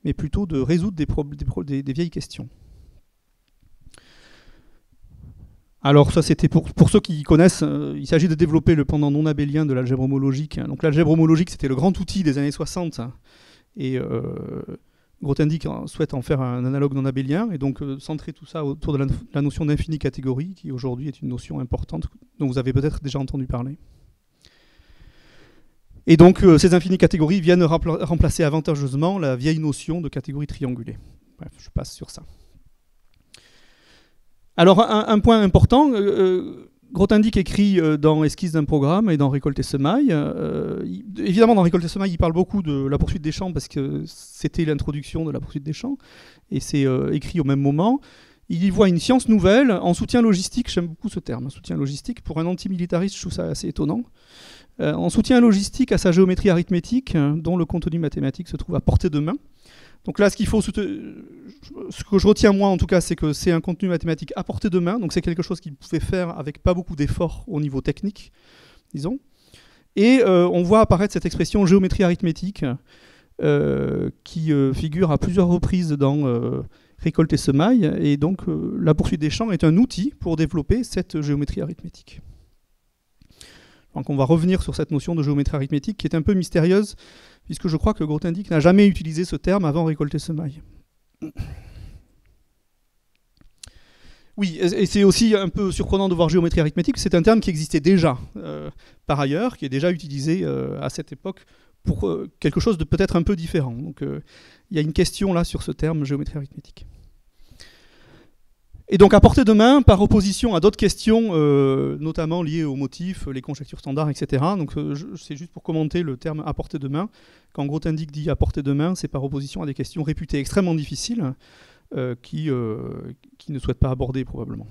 mais plutôt de résoudre des vieilles questions. Alors ça c'était pour ceux qui connaissent, il s'agit de développer le pendant non abélien de l'algèbre homologique. Donc l'algèbre homologique c'était le grand outil des années 60, et Grothendieck souhaite en faire un analogue non abélien, et donc centrer tout ça autour de la notion d'infinie catégorie, qui aujourd'hui est une notion importante dont vous avez peut-être déjà entendu parler. Et donc ces infinies catégories viennent remplacer avantageusement la vieille notion de catégorie triangulée. Bref, je passe sur ça. Alors un point important, Grothendieck écrit dans Esquisse d'un programme et dans Récolte et semaille. Évidemment, dans Récolte et semaille, il parle beaucoup de la poursuite des champs parce que c'était l'introduction de la poursuite des champs, et c'est écrit au même moment. Il y voit une science nouvelle en soutien logistique. J'aime beaucoup ce terme, soutien logistique. Pour un antimilitariste, je trouve ça assez étonnant. En soutien logistique à sa géométrie arithmétique, dont le contenu mathématique se trouve à portée de main. Donc là, ce que je retiens moi en tout cas, c'est que c'est un contenu mathématique à portée de main, donc c'est quelque chose qu'il pouvait faire avec pas beaucoup d'efforts au niveau technique, disons. Et on voit apparaître cette expression géométrie arithmétique qui figure à plusieurs reprises dans Récolte et semaille, et donc la poursuite des champs est un outil pour développer cette géométrie arithmétique. Donc on va revenir sur cette notion de géométrie arithmétique qui est un peu mystérieuse, puisque je crois que Grothendieck n'a jamais utilisé ce terme avant Récolte et semaille. Oui, et c'est aussi un peu surprenant de voir géométrie arithmétique, c'est un terme qui existait déjà par ailleurs, qui est déjà utilisé à cette époque pour quelque chose de peut-être un peu différent. Donc il y a une question là sur ce terme géométrie arithmétique. Et donc à portée de main, par opposition à d'autres questions, notamment liées aux motifs, les conjectures standards, etc. Donc c'est juste pour commenter le terme à portée de main. Quand Grothendieck dit à portée de main, c'est par opposition à des questions réputées extrêmement difficiles qui ne souhaitent pas aborder probablement.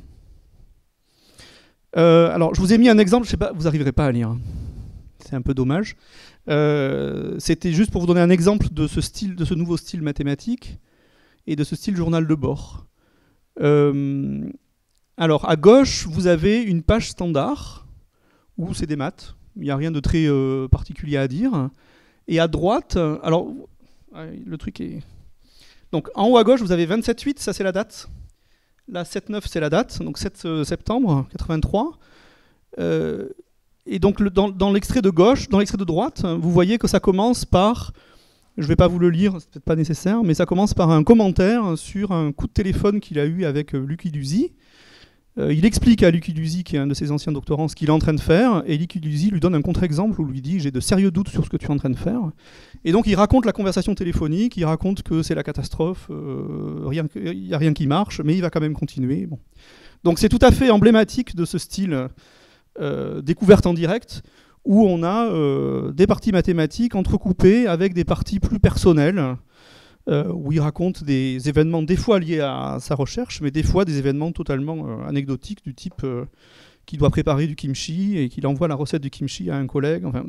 Alors je vous ai mis un exemple, je sais pas, vous n'arriverez pas à lire. C'est un peu dommage. C'était juste pour vous donner un exemple de ce style, de ce nouveau style mathématique et de ce style journal de bord. Alors à gauche vous avez une page standard où c'est des maths, il n'y a rien de très particulier à dire, et à droite, alors le truc est, donc en haut à gauche vous avez 27,8, ça c'est la date, là 7,9 c'est la date, donc 7 septembre 83, et donc dans l'extrait de gauche, dans l'extrait de droite, vous voyez que ça commence par, je ne vais pas vous le lire, c'est peut-être pas nécessaire, mais ça commence par un commentaire sur un coup de téléphone qu'il a eu avec Lucky Luzi. Il explique à Lucky Luzi, qui est un de ses anciens doctorants, ce qu'il est en train de faire, et Lucky Luzi lui donne un contre-exemple où lui dit « j'ai de sérieux doutes sur ce que tu es en train de faire ». Et donc il raconte la conversation téléphonique, il raconte que c'est la catastrophe, il n'y a rien qui marche, mais il va quand même continuer. Bon. Donc c'est tout à fait emblématique de ce style découverte en direct, où on a des parties mathématiques entrecoupées avec des parties plus personnelles, où il raconte des événements des fois liés à sa recherche, mais des fois des événements totalement anecdotiques, du type qu'il doit préparer du kimchi et qu'il envoie la recette du kimchi à un collègue. Enfin,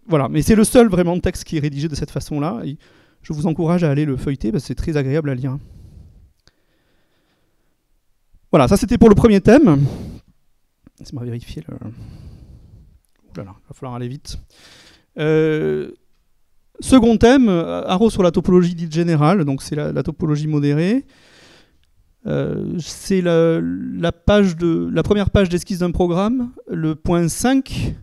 voilà. Mais c'est le seul vraiment texte qui est rédigé de cette façon-là. Et je vous encourage à aller le feuilleter parce que c'est très agréable à lire. Voilà, ça c'était pour le premier thème. Laissez-moi vérifier le... Voilà, il va falloir aller vite. Second thème, Arrow sur la topologie dite générale, donc c'est la topologie modérée. C'est la première page d'esquisse d'un programme. Le point 5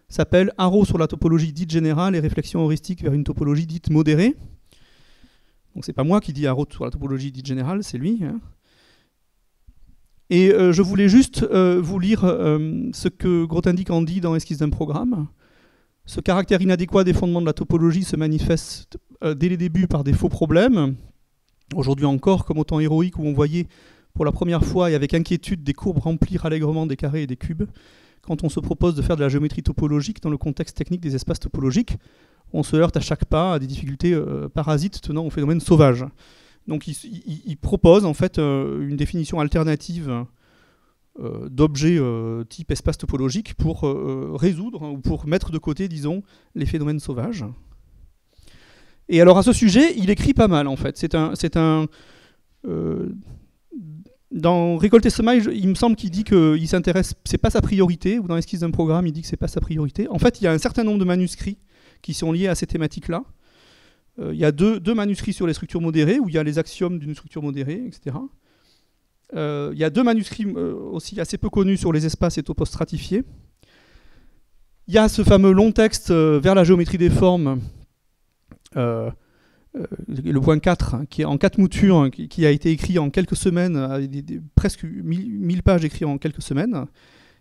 s'appelle Arrow sur la topologie dite générale et réflexion heuristique vers une topologie dite modérée. Donc c'est pas moi qui dis Arrow sur la topologie dite générale, c'est lui. Hein. Et je voulais juste vous lire ce que Grothendieck en dit dans Esquisse d'un programme. Ce caractère inadéquat des fondements de la topologie se manifeste dès les débuts par des faux problèmes. Aujourd'hui encore, comme au temps héroïque où on voyait pour la première fois et avec inquiétude des courbes remplir allègrement des carrés et des cubes, quand on se propose de faire de la géométrie topologique dans le contexte technique des espaces topologiques, on se heurte à chaque pas à des difficultés parasites tenant au phénomène sauvage. Donc il propose en fait une définition alternative d'objets type espace topologique pour résoudre ou pour mettre de côté, disons, les phénomènes sauvages. Et alors à ce sujet, il écrit pas mal en fait. Dans Récolter Semailles, il me semble qu'il dit qu'il s'intéresse, c'est pas sa priorité, ou dans l'esquisse d'un programme, il dit que c'est pas sa priorité. En fait, il y a un certain nombre de manuscrits qui sont liés à ces thématiques-là. Il y a deux manuscrits sur les structures modérées, où il y a les axiomes d'une structure modérée, etc. Il y a 2 manuscrits aussi assez peu connus sur les espaces et topos stratifiés. Il y a ce fameux long texte vers la géométrie des formes, le point 4, qui est en 4 moutures, qui a été écrit en quelques semaines, presque 1000 pages écrites en quelques semaines.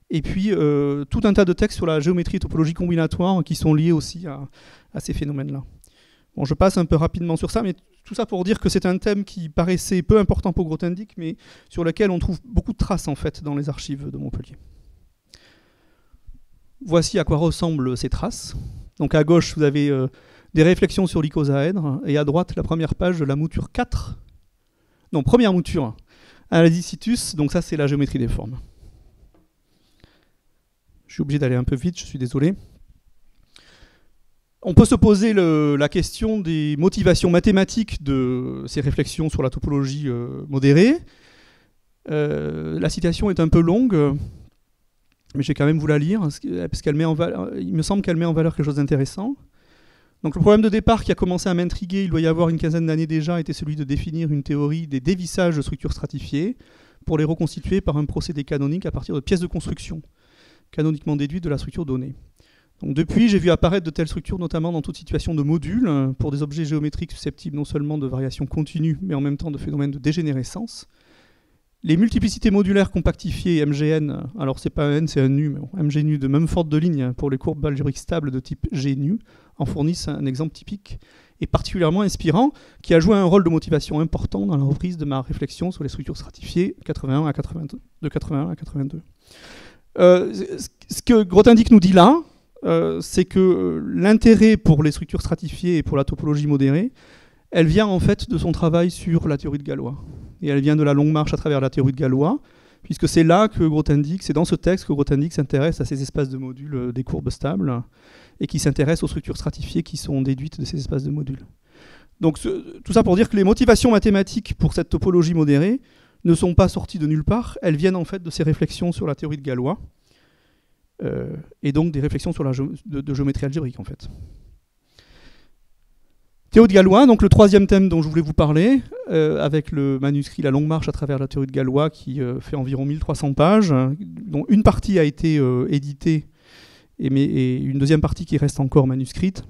Et puis tout un tas de textes sur la géométrie et topologie combinatoire qui sont liés aussi à ces phénomènes-là. Bon, je passe un peu rapidement sur ça, mais tout ça pour dire que c'est un thème qui paraissait peu important pour Grothendieck, mais sur lequel on trouve beaucoup de traces en fait dans les archives de Montpellier. Voici à quoi ressemblent ces traces. Donc à gauche, vous avez des réflexions sur l'icosaèdre, et à droite, la première page de la mouture 4. Non, première mouture, Analysitus, donc ça c'est la géométrie des formes. Je suis obligé d'aller un peu vite, je suis désolé. On peut se poser la question des motivations mathématiques de ces réflexions sur la topologie modérée. La citation est un peu longue, mais je vais quand même vous la lire, parce qu'elle met en valeur, il me semble qu'elle met en valeur quelque chose d'intéressant. Donc le problème de départ qui a commencé à m'intriguer, il doit y avoir une quinzaine d'années déjà, était celui de définir une théorie des dévissages de structures stratifiées pour les reconstituer par un procédé canonique à partir de pièces de construction, canoniquement déduites de la structure donnée. Donc depuis, j'ai vu apparaître de telles structures, notamment dans toute situation de modules, pour des objets géométriques susceptibles non seulement de variations continues, mais en même temps de phénomènes de dégénérescence. Les multiplicités modulaires compactifiées MGN, alors c'est pas un N, c'est un NU, mais bon, MGNU de Mumford de ligne pour les courbes algébriques stables de type GNU, en fournissent un exemple typique et particulièrement inspirant, qui a joué un rôle de motivation important dans la reprise de ma réflexion sur les structures stratifiées de 81 à 82. Ce que Grothendieck nous dit là, c'est que l'intérêt pour les structures stratifiées et pour la topologie modérée, elle vient en fait de son travail sur la théorie de Galois. Et elle vient de la longue marche à travers la théorie de Galois, puisque c'est là que Grothendieck, c'est dans ce texte que Grothendieck s'intéresse à ces espaces de modules des courbes stables, et qui s'intéresse aux structures stratifiées qui sont déduites de ces espaces de modules. Donc tout ça pour dire que les motivations mathématiques pour cette topologie modérée ne sont pas sorties de nulle part, elles viennent en fait de ces réflexions sur la théorie de Galois, et donc des réflexions sur de géométrie algébrique en fait. Théo de Galois, donc le troisième thème dont je voulais vous parler, avec le manuscrit La longue marche à travers la théorie de Galois qui fait environ 1300 pages, dont une partie a été éditée et une deuxième partie qui reste encore manuscrite.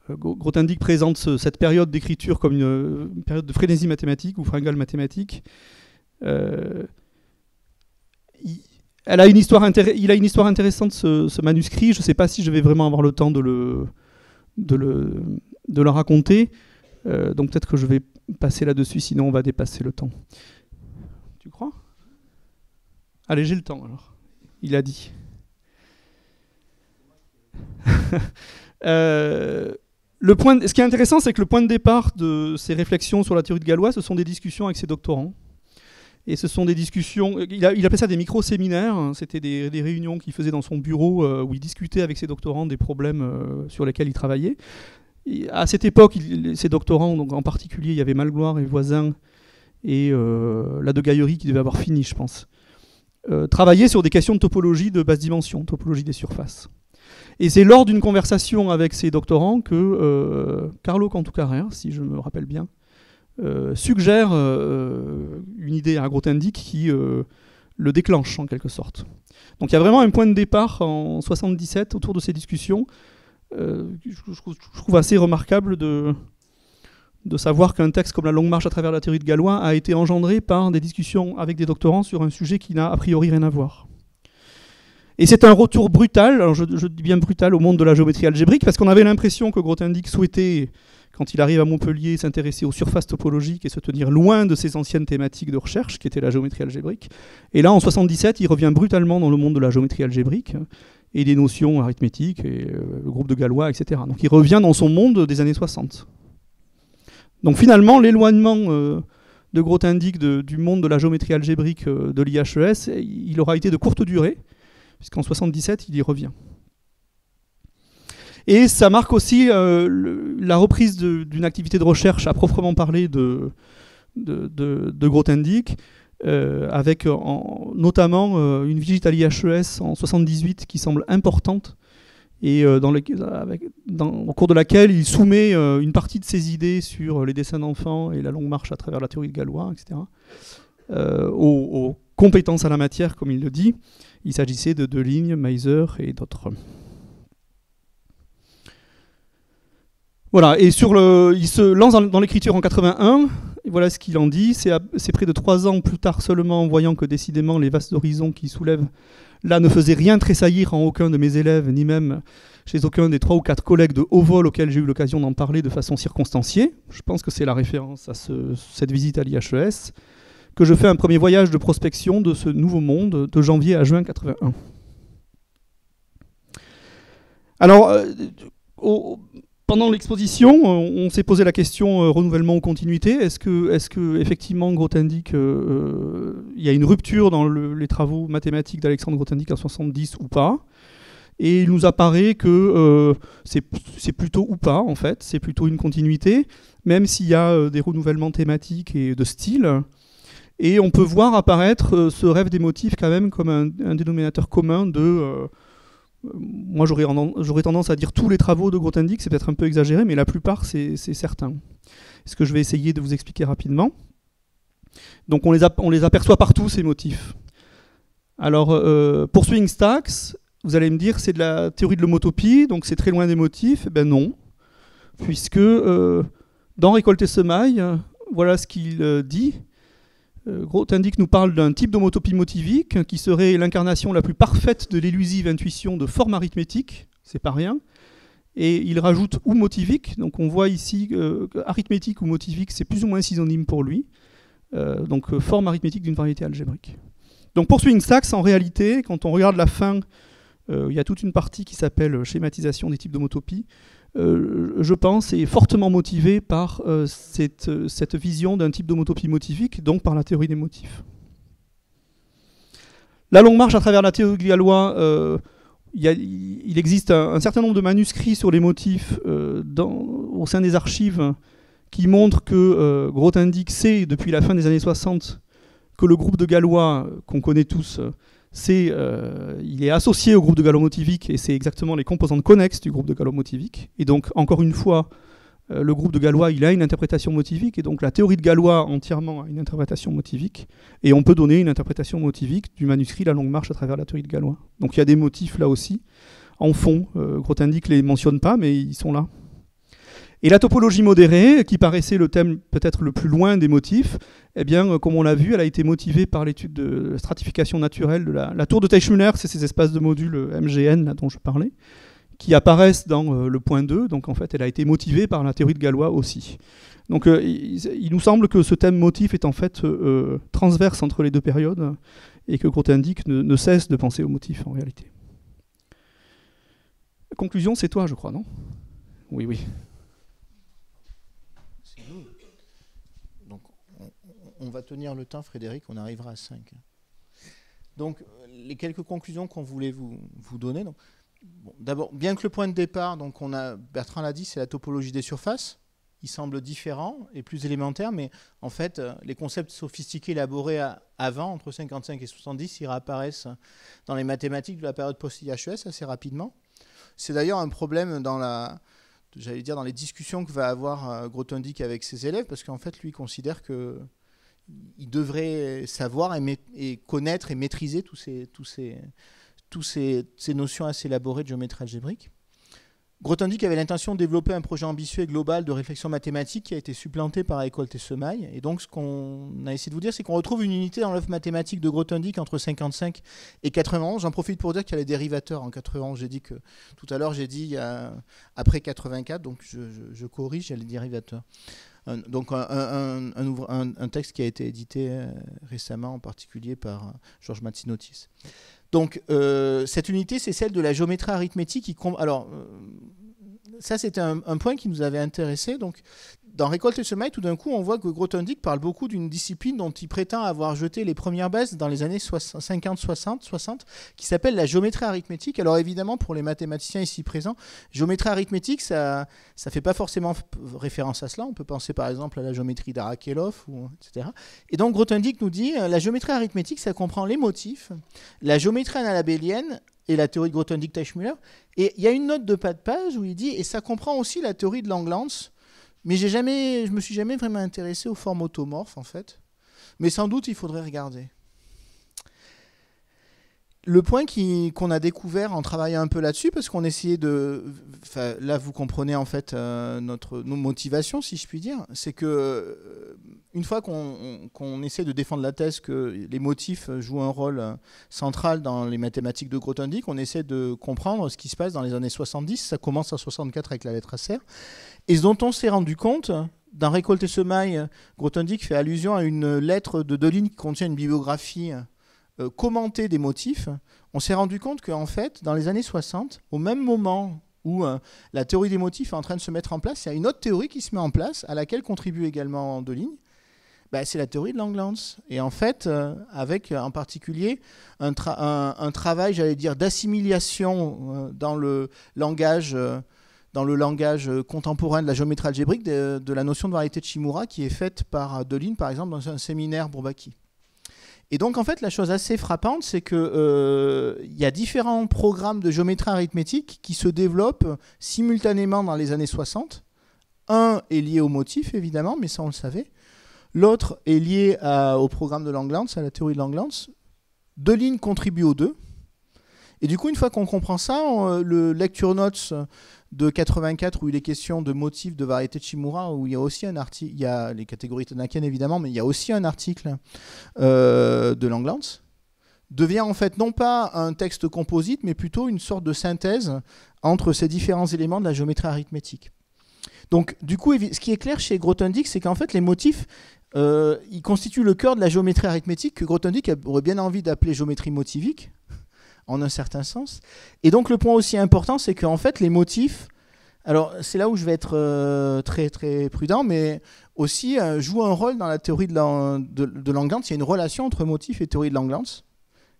Grothendieck présente cette période d'écriture comme une période de frénésie mathématique ou fringale mathématique. Il a une histoire intéressante, ce manuscrit. Je ne sais pas si je vais vraiment avoir le temps de le raconter. Donc peut-être que je vais passer là-dessus, sinon on va dépasser le temps. Tu crois ? Allez, j'ai le temps alors. Il a dit. Ce qui est intéressant, c'est que le point de départ de ces réflexions sur la théorie de Galois, ce sont des discussions avec ses doctorants. Et ce sont des discussions, il appelait ça des micro-séminaires, c'était des réunions qu'il faisait dans son bureau où il discutait avec ses doctorants des problèmes sur lesquels il travaillait. Et à cette époque, ses doctorants, donc en particulier, il y avait Malgloire et Voisin et la de Gaillery qui devait avoir fini, je pense, travaillaient sur des questions de topologie de basse dimension, topologie des surfaces. Et c'est lors d'une conversation avec ses doctorants que Carlo Cantucarer, si je me rappelle bien, suggère une idée à Grothendieck qui le déclenche en quelque sorte. Donc il y a vraiment un point de départ en 77 autour de ces discussions. Je trouve assez remarquable de savoir qu'un texte comme La longue marche à travers la théorie de Galois a été engendré par des discussions avec des doctorants sur un sujet qui n'a a priori rien à voir. Et c'est un retour brutal, alors je dis bien brutal, au monde de la géométrie algébrique, parce qu'on avait l'impression que Grothendieck souhaitait, quand il arrive à Montpellier, s'intéresser aux surfaces topologiques et se tenir loin de ses anciennes thématiques de recherche, qui étaient la géométrie algébrique. Et là, en 77, il revient brutalement dans le monde de la géométrie algébrique et des notions arithmétiques, et le groupe de Galois, etc. Donc il revient dans son monde des années 60. Donc finalement, l'éloignement de Grothendieck du monde de la géométrie algébrique de l'IHES, il aura été de courte durée, puisqu'en 77, il y revient. Et ça marque aussi la reprise d'une activité de recherche à proprement parler de Grothendieck, avec notamment une visite à l'IHES en 78 qui semble importante, et au cours de laquelle il soumet une partie de ses idées sur les dessins d'enfants et la longue marche à travers la théorie de Galois, etc., aux compétences à la matière, comme il le dit. Il s'agissait de Deligne, Meiser et d'autres. Voilà, et il se lance dans l'écriture en 81, et voilà ce qu'il en dit. C'est près de 3 ans plus tard seulement, en voyant que décidément les vastes horizons qu'il soulève là ne faisaient rien tressaillir en aucun de mes élèves, ni même chez aucun des 3 ou 4 collègues de haut vol auxquels j'ai eu l'occasion d'en parler de façon circonstanciée. Je pense que c'est la référence à cette visite à l'IHES, que je fais un premier voyage de prospection de ce nouveau monde de janvier à juin 81. Alors, pendant l'exposition, on s'est posé la question renouvellement ou continuité. Est-ce que effectivement Grothendieck, il y a une rupture dans les travaux mathématiques d'Alexandre Grothendieck en 70 ou pas? Et il nous apparaît que c'est plutôt ou pas, en fait. C'est plutôt une continuité, même s'il y a des renouvellements thématiques et de style. Et on peut voir apparaître ce rêve des motifs quand même comme un dénominateur commun de... moi, j'aurais tendance à dire tous les travaux de Grothendieck, c'est peut-être un peu exagéré, mais la plupart, c'est certain. Ce que je vais essayer de vous expliquer rapidement. Donc, on les aperçoit partout, ces motifs. Alors, pour Swing Stacks, vous allez me dire, c'est de la théorie de l'homotopie, donc c'est très loin des motifs. Eh ben non, puisque dans Récolter Semaille, voilà ce qu'il dit. Grothendieck nous parle d'un type d'homotopie motivique qui serait l'incarnation la plus parfaite de l'élusive intuition de forme arithmétique, c'est pas rien, et il rajoute ou motivique, donc on voit ici arithmétique ou motivique, c'est plus ou moins synonyme pour lui, donc forme arithmétique d'une variété algébrique. Donc pour Swing Stacks, en réalité, quand on regarde la fin, il y a toute une partie qui s'appelle schématisation des types d'homotopie, je pense, est fortement motivé par cette vision d'un type d'homotopie motivique, donc par la théorie des motifs. La longue marche à travers la théorie de Galois, il existe un certain nombre de manuscrits sur les motifs au sein des archives qui montrent que Grothendieck sait, depuis la fin des années 60, que le groupe de Galois, qu'on connaît tous, il est associé au groupe de Galois motivique, et c'est exactement les composantes connexes du groupe de Galois motivique. Et donc, encore une fois, le groupe de Galois, il a une interprétation motivique, et donc la théorie de Galois entièrement a une interprétation motivique, et on peut donner une interprétation motivique du manuscrit La longue marche à travers la théorie de Galois. Donc il y a des motifs là aussi, en fond. Grothendieck ne les mentionne pas, mais ils sont là. Et la topologie modérée, qui paraissait le thème peut-être le plus loin des motifs, eh bien, comme on l'a vu, elle a été motivée par l'étude de stratification naturelle de la tour de Teichmüller, c'est ces espaces de modules MGN là, dont je parlais, qui apparaissent dans le point 2, donc en fait elle a été motivée par la théorie de Galois aussi. Donc il nous semble que ce thème motif est en fait transverse entre les deux périodes, et que Grothendieck ne cesse de penser au motif en réalité. Conclusion, c'est toi je crois, non? Oui, oui. Donc, on va tenir le temps, Frédéric, on arrivera à 5. Donc, les quelques conclusions qu'on voulait vous donner. Donc, bon, d'abord, bien que le point de départ, donc Bertrand l'a dit, c'est la topologie des surfaces. Il semble différent et plus élémentaire, mais en fait, les concepts sophistiqués élaborés avant, entre 55 et 70, ils réapparaissent dans les mathématiques de la période post-IHES assez rapidement. C'est d'ailleurs un problème dans les discussions que va avoir Grothendieck avec ses élèves, parce qu'en fait, lui, il considère qu'il devrait savoir et connaître et maîtriser toutes ces notions assez élaborées de géométrie algébrique. Grothendieck avait l'intention de développer un projet ambitieux et global de réflexion mathématique qui a été supplanté par Hécole et Semaille. Et donc, ce qu'on a essayé de vous dire, c'est qu'on retrouve une unité dans l'œuvre mathématique de Grothendieck entre 55 et 91. J'en profite pour dire qu'il y a les dérivateurs en 91. J'ai dit que tout à l'heure, j'ai dit après 84, donc je corrige, il y a les dérivateurs. Donc, un texte qui a été édité récemment, en particulier par Georges Matsinotis. Donc, cette unité, c'est celle de la géométrie arithmétique. Alors, ça, c'était un point qui nous avait intéressé. Donc, dans Récolte et Semaille, tout d'un coup, on voit que Grothendieck parle beaucoup d'une discipline dont il prétend avoir jeté les premières bases dans les années 50, 60, qui s'appelle la géométrie arithmétique. Alors, évidemment, pour les mathématiciens ici présents, géométrie arithmétique, ça ne fait pas forcément référence à cela. On peut penser, par exemple, à la géométrie d'Arakelov, etc. Et donc, Grothendieck nous dit, la géométrie arithmétique, ça comprend les motifs, la géométrie analabélienne, et la théorie de Grothendieck-Teichmüller. Et il y a une note de pas de page où il dit, et ça comprend aussi la théorie de Langlands, mais je me suis jamais vraiment intéressé aux formes automorphes, en fait. Mais sans doute, il faudrait regarder. Le point qu'on a découvert en travaillant un peu là-dessus, parce qu'on essayait de... Là, vous comprenez en fait nos motivations, si je puis dire, c'est que une fois qu'on essaie de défendre la thèse que les motifs jouent un rôle central dans les mathématiques de Grothendieck, on essaie de comprendre ce qui se passe dans les années 70. Ça commence en 64 avec la lettre Acer. Et ce dont on s'est rendu compte... Dans Récolte et Semaille, Grothendieck fait allusion à une lettre de Deligne qui contient une bibliographie commentée des motifs. On s'est rendu compte qu'en fait, dans les années 60, au même moment où la théorie des motifs est en train de se mettre en place, il y a une autre théorie qui se met en place, à laquelle contribue également Deligne. C'est la théorie de Langlands. Et en fait, avec en particulier un travail, j'allais dire, d'assimilation dans le langage contemporain de la géométrie algébrique de la notion de variété de Shimura qui est faite par Deligne, par exemple, dans un séminaire Bourbaki. Et donc, en fait, la chose assez frappante, c'est qu'il y a différents programmes de géométrie arithmétique qui se développent simultanément dans les années 60. Un est lié au motif, évidemment, mais ça, on le savait. L'autre est lié au programme de Langlands, à la théorie de Langlands. Deligne contribue aux deux. Et du coup, une fois qu'on comprend ça, le lecture notes de 84 où il est question de motifs de variété de Shimura, où il y a aussi un article, il y a les catégories tanakiennes évidemment, mais il y a aussi un article de Langlands, devient en fait non pas un texte composite, mais plutôt une sorte de synthèse entre ces différents éléments de la géométrie arithmétique. Donc du coup, ce qui est clair chez Grothendieck, c'est qu'en fait les motifs, ils constituent le cœur de la géométrie arithmétique que Grothendieck aurait bien envie d'appeler géométrie motivique, en un certain sens. Et donc le point aussi important, c'est qu'en fait les motifs, alors c'est là où je vais être très très prudent, mais aussi jouent un rôle dans la théorie de Langlands. Il y a une relation entre motifs et théorie de Langlands.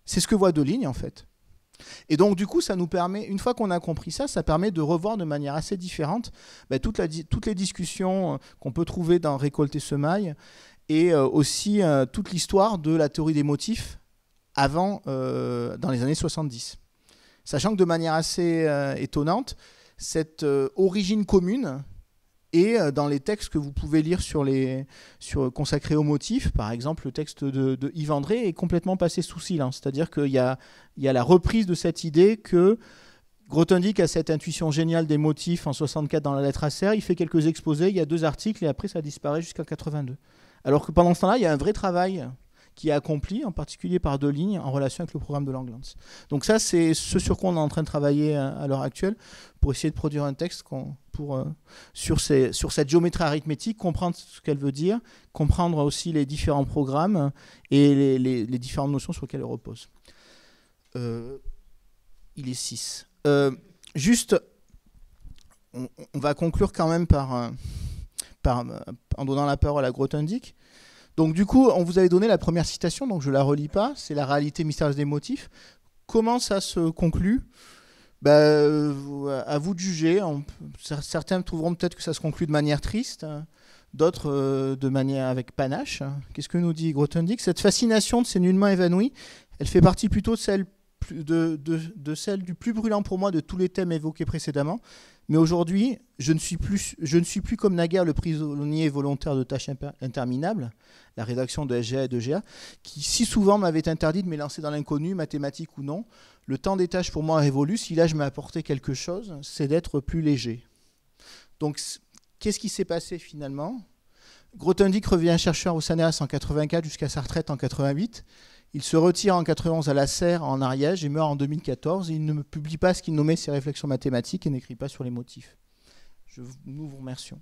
C'est ce que voit Deligne en fait. Et donc du coup ça nous permet, une fois qu'on a compris ça, ça permet de revoir de manière assez différente toutes les discussions qu'on peut trouver dans Récolte et Semaille, et aussi toute l'histoire de la théorie des motifs avant, dans les années 70. Sachant que de manière assez étonnante, cette origine commune est dans les textes que vous pouvez lire consacrés aux motifs. Par exemple, le texte de Yves André est complètement passé sous silence. C'est-à-dire qu'il y a la reprise de cette idée que Grothendieck a cette intuition géniale des motifs en 64 dans la lettre Acer. Il fait quelques exposés, il y a 2 articles et après ça disparaît jusqu'à 82. Alors que pendant ce temps-là, il y a un vrai travail qui est accompli, en particulier par Deligne, en relation avec le programme de Langlands. Donc ça, c'est ce sur quoi on est en train de travailler à l'heure actuelle, pour essayer de produire un texte sur cette géométrie arithmétique, comprendre ce qu'elle veut dire, comprendre aussi les différents programmes et les différentes notions sur lesquelles elle repose. Il est 6. Juste, on va conclure quand même en donnant la parole à Grothendieck. Donc du coup, on vous avait donné la première citation, donc je ne la relis pas, c'est la réalité mystérieuse des motifs. Comment ça se conclut ? À vous de juger. Certains trouveront peut-être que ça se conclut de manière triste, d'autres de manière avec panache. Qu'est-ce que nous dit Grothendieck ? Cette fascination de ces nullement évanouis, elle fait partie plutôt de celle de celle du plus brûlant pour moi de tous les thèmes évoqués précédemment. Mais aujourd'hui, je ne suis plus comme naguère le prisonnier volontaire de tâches interminables, la rédaction de SGA et de GA, qui si souvent m'avait interdit de m'élancer dans l'inconnu, mathématique ou non. Le temps des tâches pour moi a révolu. Si là je m'ai apporté quelque chose, c'est d'être plus léger. Donc, qu'est-ce qui s'est passé finalement ? Grothendieck revient chercheur au CNRS en 84 jusqu'à sa retraite en 88. Il se retire en 91 à la Serre, en Ariège, et meurt en 2014. Il ne publie pas ce qu'il nommait ses réflexions mathématiques et n'écrit pas sur les motifs. Nous vous remercions.